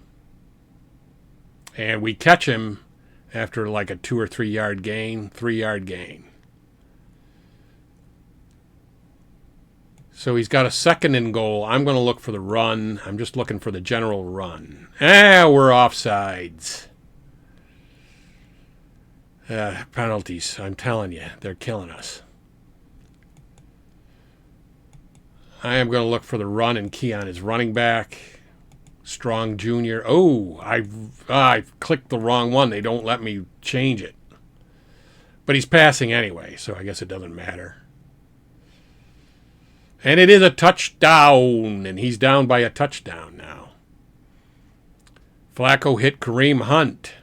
And we catch him after like a 2 or 3 yard gain, 3-yard gain. So he's got a 2nd and goal. I'm going to look for the run. I'm just looking for the general run. We're offsides. Penalties, I'm telling you, they're killing us. I am going to look for the run and key on his running back. Strong Jr. Oh, I clicked the wrong one. They don't let me change it. But he's passing anyway, so I guess it doesn't matter. And it is a touchdown, and he's down by a touchdown now. Flacco hit Kareem Hunt.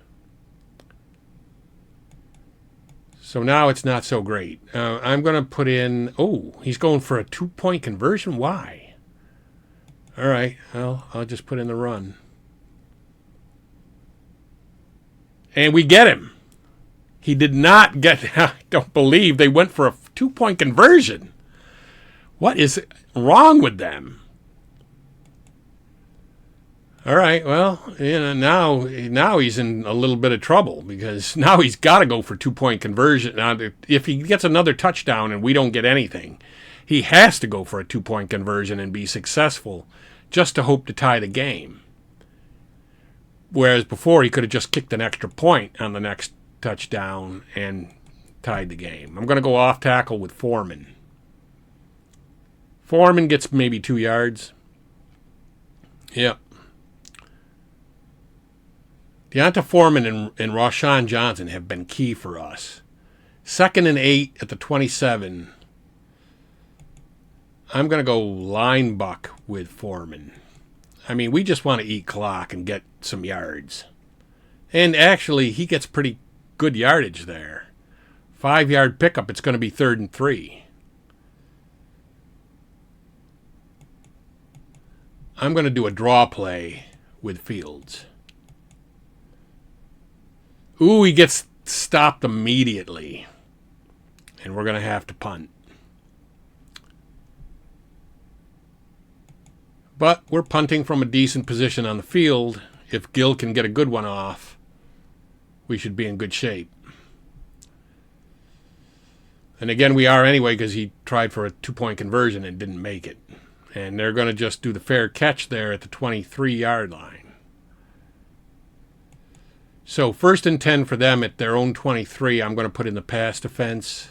So now it's not so great. I'm going to put in... Oh, he's going for a 2-point conversion? Why? All right. Well, I'll just put in the run. And we get him. He did not get... I don't believe they went for a 2-point conversion. What is wrong with them? All right, well, now he's in a little bit of trouble because now he's got to go for 2-point conversion. Now, if he gets another touchdown and we don't get anything, he has to go for a 2-point conversion and be successful just to hope to tie the game. Whereas before, he could have just kicked an extra point on the next touchdown and tied the game. I'm going to go off tackle with Foreman. Foreman gets maybe 2 yards. Yep. Deonta Foreman and Rashawn Johnson have been key for us. 2nd and 8 at the 27. I'm going to go line buck with Foreman. I mean, we just want to eat clock and get some yards. And actually, he gets pretty good yardage there. 5-yard pickup, it's going to be 3rd and 3. I'm going to do a draw play with Fields. Ooh, he gets stopped immediately. And we're going to have to punt. But we're punting from a decent position on the field. If Gill can get a good one off, we should be in good shape. And again, we are anyway because he tried for a 2-point conversion and didn't make it. And they're going to just do the fair catch there at the 23-yard line. So 1st and 10 for them at their own 23. I'm going to put in the pass defense.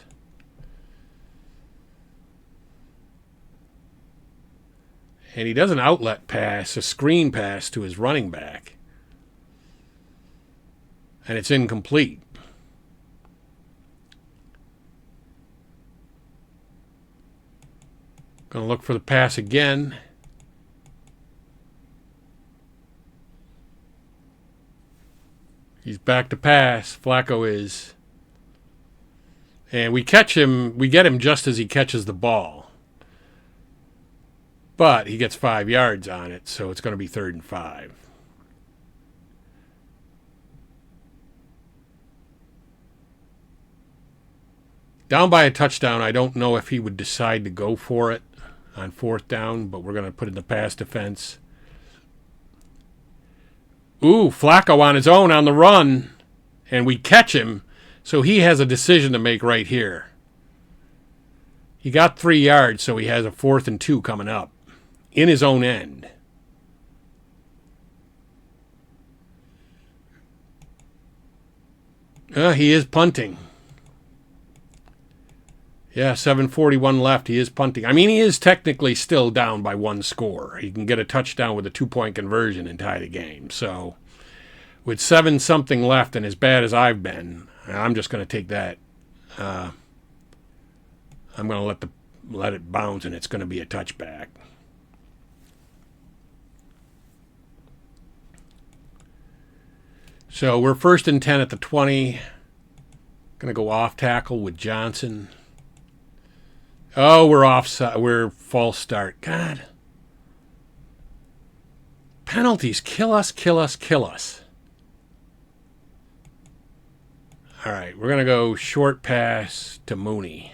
And he does an outlet pass, a screen pass to his running back. And it's incomplete. Going to look for the pass again. He's back to pass. Flacco is. And we catch him. We get him just as he catches the ball. But he gets 5 yards on it, so it's going to be 3rd and 5. Down by a touchdown, I don't know if he would decide to go for it on 4th down, but we're going to put in the pass defense. Ooh, Flacco on his own on the run, and we catch him, so he has a decision to make right here. He got 3 yards, so he has a 4th and 2 coming up in his own end. He is punting. Yeah, 7:41 left. He is punting. I mean, he is technically still down by 1 score. He can get a touchdown with a 2-point conversion and tie the game. So with 7-something left and as bad as I've been, I'm just going to take that. I'm going to let it bounce, and it's going to be a touchback. So we're 1st and 10 at the 20. Going to go off tackle with Johnson. Oh, we're offside. We're false start. God. Penalties kill us, kill us, kill us. All right, we're going to go short pass to Mooney.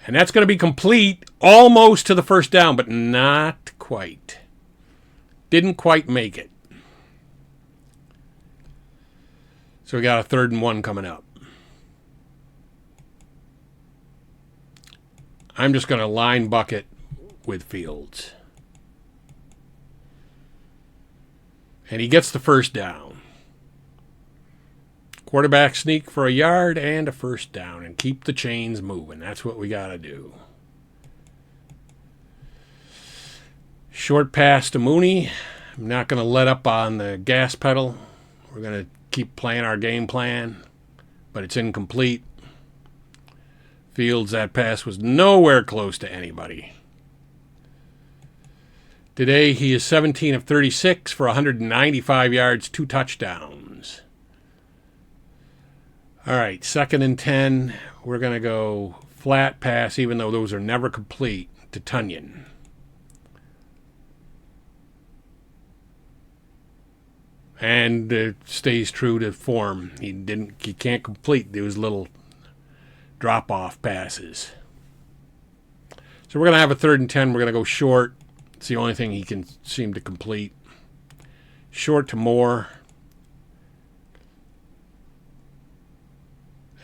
And that's going to be complete almost to the 1st down, but not quite. Didn't quite make it. So we got a 3rd and 1 coming up. I'm just going to line bucket with Fields. And he gets the 1st down. Quarterback sneak for a yard and a 1st down and keep the chains moving. That's what we got to do. Short pass to Mooney. I'm not going to let up on the gas pedal. We're going to keep playing our game plan, but it's incomplete. Fields, that pass was nowhere close to anybody. Today he is 17 of 36 for 195 yards, 2 touchdowns. All right, 2nd and 10. We're going to go flat pass, even though those are never complete, to Tunyon. And it stays true to form. He can't complete those little drop-off passes. So we're going to have a 3rd and 10. We're going to go short. It's the only thing he can seem to complete. Short to Moore.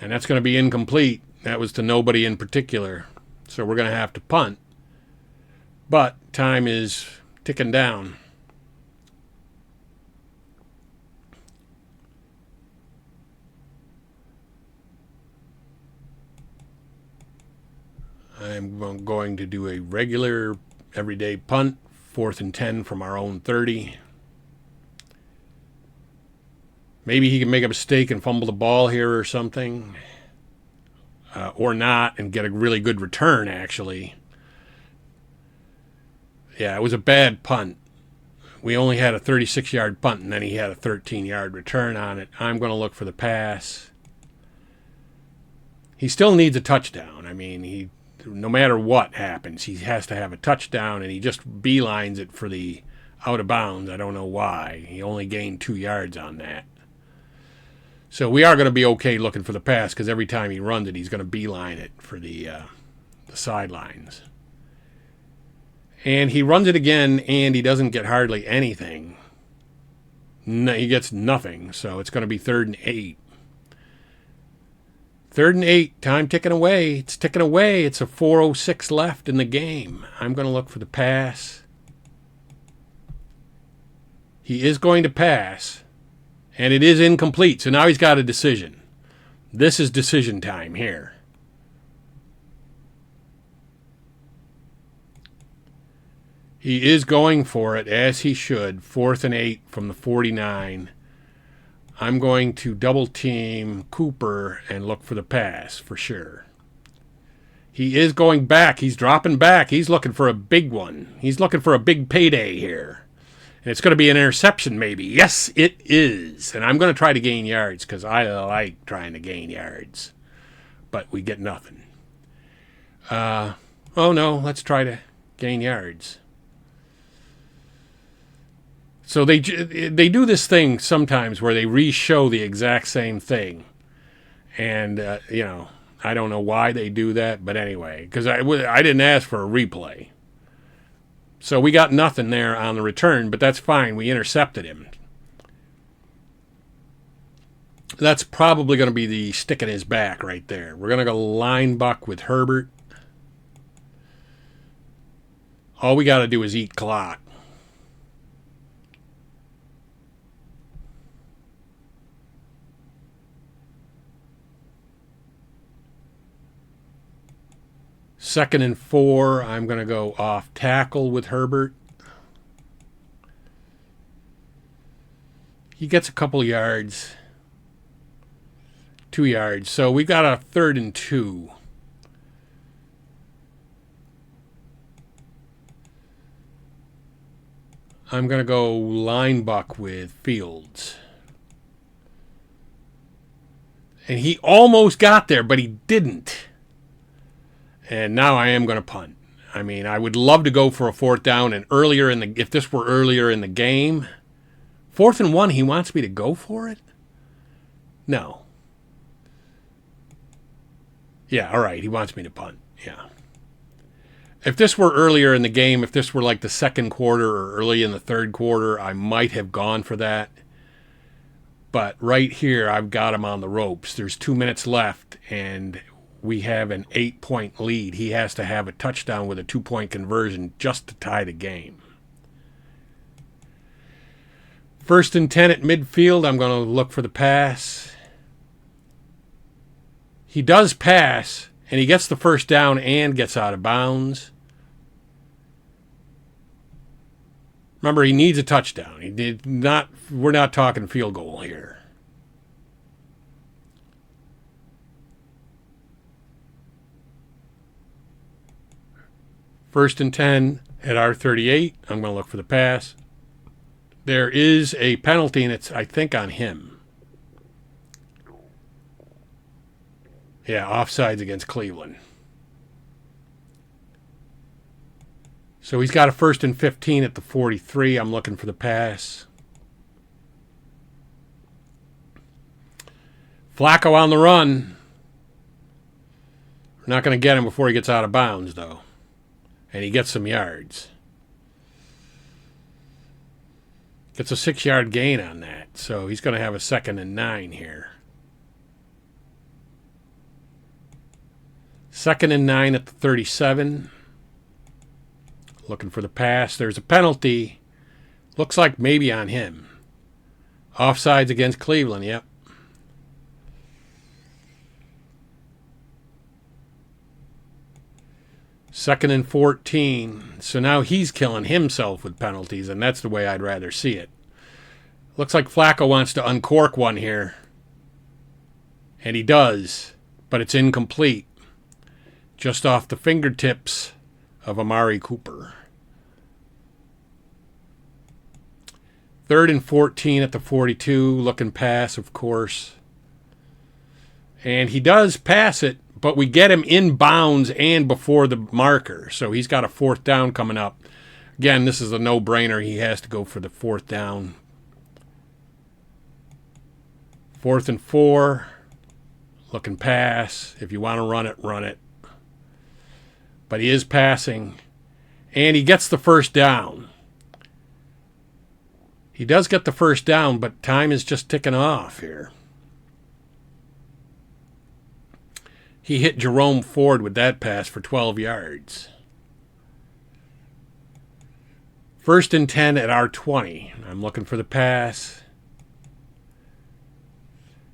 And that's going to be incomplete. That was to nobody in particular. So we're going to have to punt. But time is ticking down. I'm going to do a regular everyday punt, 4th and 10 from our own 30. Maybe he can make a mistake and fumble the ball here or something. Or not, and get a really good return, actually. Yeah, it was a bad punt. We only had a 36-yard punt, and then he had a 13-yard return on it. I'm going to look for the pass. He still needs a touchdown. I mean, no matter what happens, he has to have a touchdown, and he just beelines it for the out of bounds. I don't know why. He only gained 2 yards on that. So we are going to be okay looking for the pass, because every time he runs it, he's going to beeline it for the sidelines. And he runs it again, and he doesn't get hardly anything. No, he gets nothing, so it's going to be 3rd and 8. 3rd and 8, time ticking away. It's ticking away. It's a 4:06 left in the game. I'm going to look for the pass. He is going to pass, and it is incomplete. So now he's got a decision. This is decision time here. He is going for it, as he should. 4th and 8 from the 49. I'm going to double team Cooper and look for the pass for sure. He is going back. He's dropping back. He's looking for a big one. He's looking for a big payday here. And it's going to be an interception maybe. Yes, it is. And I'm going to try to gain yards because I like trying to gain yards. But we get nothing. Oh no, let's try to gain yards. So they do this thing sometimes where they re-show the exact same thing. And, I don't know why they do that, but anyway, because I didn't ask for a replay. So we got nothing there on the return, but that's fine. We intercepted him. That's probably going to be the stick in his back right there. We're going to go line buck with Herbert. All we got to do is eat clock. Second and 4, I'm going to go off tackle with Herbert. He gets a couple yards. 2 yards. So we got a 3rd and 2. I'm going to go line buck with Fields. And he almost got there, but he didn't. And now I am going to punt. I mean, I would love to go for a 4th down, and if this were earlier in the game, 4th and 1, he wants me to go for it? No. Yeah, all right, he wants me to punt. Yeah. If this were earlier in the game, if this were like the 2nd quarter or early in the 3rd quarter, I might have gone for that. But right here, I've got him on the ropes. There's 2 minutes left, and we have an 8-point lead. He has to have a touchdown with a 2-point conversion just to tie the game. 1st and 10 at midfield. I'm going to look for the pass. He does pass, and he gets the 1st down and gets out of bounds. Remember, he needs a touchdown. We're not talking field goal here. 1st First and 10 at our 38. I'm going to look for the pass. There is a penalty, and it's, I think, on him. Yeah, offsides against Cleveland. So he's got a first and 15 at the 43. I'm looking for the pass. Flacco on the run. We're not going to get him before he gets out of bounds, though. And he gets some yards. Gets a 6-yard gain on that. So he's going to have a 2nd and 9 here. 2nd and 9 at the 37. Looking for the pass. There's a penalty. Looks like maybe on him. Offsides against Cleveland, yep. Second and 14. So now he's killing himself with penalties, and that's the way I'd rather see it. Looks like Flacco wants to uncork one here. And he does, but it's incomplete. Just off the fingertips of Amari Cooper. 3rd and 14 at the 42. Looking pass, of course. And he does pass it, but we get him in bounds and before the marker. So he's got a 4th down coming up. Again, this is a no-brainer. He has to go for the 4th down. 4th and 4. Looking pass. If you want to run it, run it. But he is passing. And he gets the 1st down. He does get the 1st down, but time is just ticking off here. He hit Jerome Ford with that pass for 12 yards. 1st and 10 at our 20. I'm looking for the pass.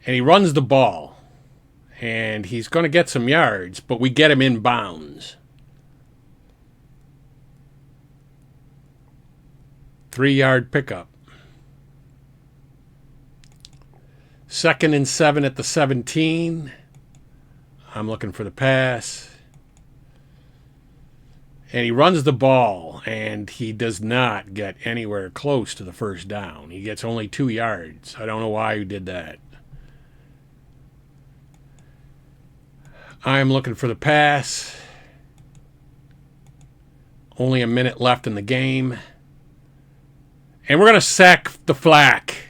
And he runs the ball. And he's going to get some yards, but we get him in bounds. 3-yard pickup. 2nd and 7 at the 17. I'm looking for the pass. And he runs the ball, and he does not get anywhere close to the 1st down. He gets only 2 yards. I don't know why he did that. I'm looking for the pass. Only a minute left in the game. And we're going to sack the Flack.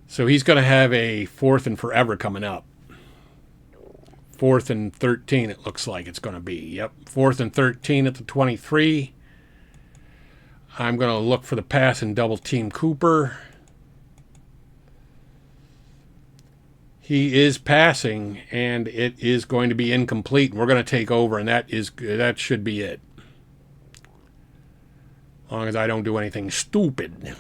So he's going to have a 4th and forever coming up. 4th and 13, it looks like it's going to be. Yep, 4th and 13 at the 23. I'm going to look for the pass and double team Cooper. He is passing, and it is going to be incomplete. We're going to take over, and that should be it. As long as I don't do anything stupid.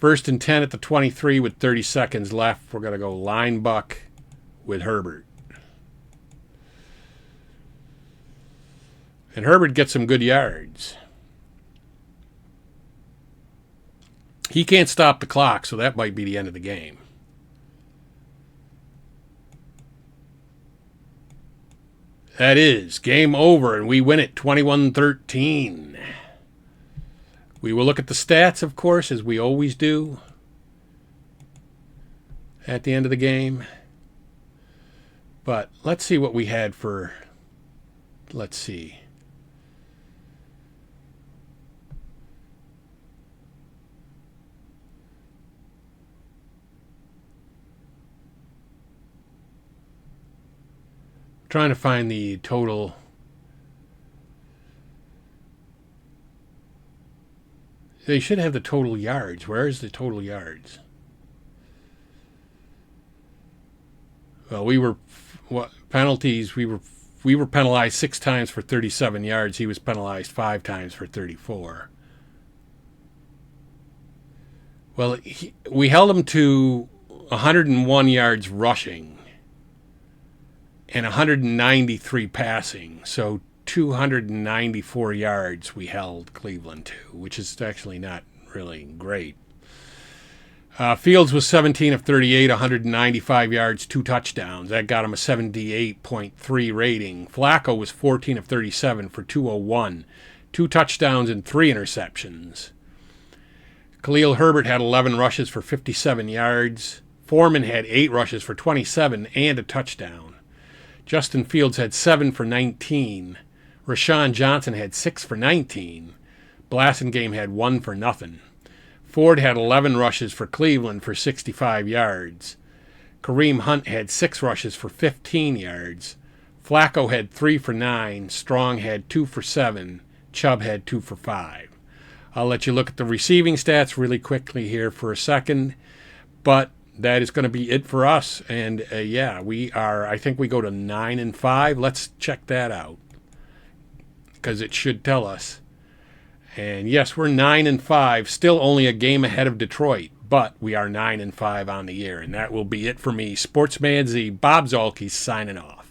1st and 10 at the 23 with 30 seconds left. We're going to go line buck with Herbert. And Herbert gets some good yards. He can't stop the clock, so that might be the end of the game. That is game over, and we win it 21-13. We will look at the stats, of course, as we always do at the end of the game. But let's see what we had for, let's see. Trying to find the total. They should have the total yards. Where is the total yards? Well, penalties. We were penalized 6 times for 37 yards. He was penalized 5 times for 34. Well, we held him to 101 yards rushing and 193 passing. So 294 yards we held Cleveland to, which is actually not really great. Fields was 17 of 38, 195 yards, 2 touchdowns. That got him a 78.3 rating. Flacco was 14 of 37 for 201, 2 touchdowns and 3 interceptions. Khalil Herbert had 11 rushes for 57 yards. Foreman had 8 rushes for 27 and a touchdown. Justin Fields had 7 for 19. Rashawn Johnson had 6 for 19. Blasingame had 1 for nothing. Ford had 11 rushes for Cleveland for 65 yards. Kareem Hunt had 6 rushes for 15 yards. Flacco had 3 for 9. Strong had 2 for 7. Chubb had 2 for 5. I'll let you look at the receiving stats really quickly here for a second. But that is going to be it for us. And I think we go to 9-5. Let's check that out, because it should tell us. And yes, we're 9-5, still only a game ahead of Detroit, but we are 9-5 on the year. And that will be it for me. Sportsman Z, Bob Zolke, signing off.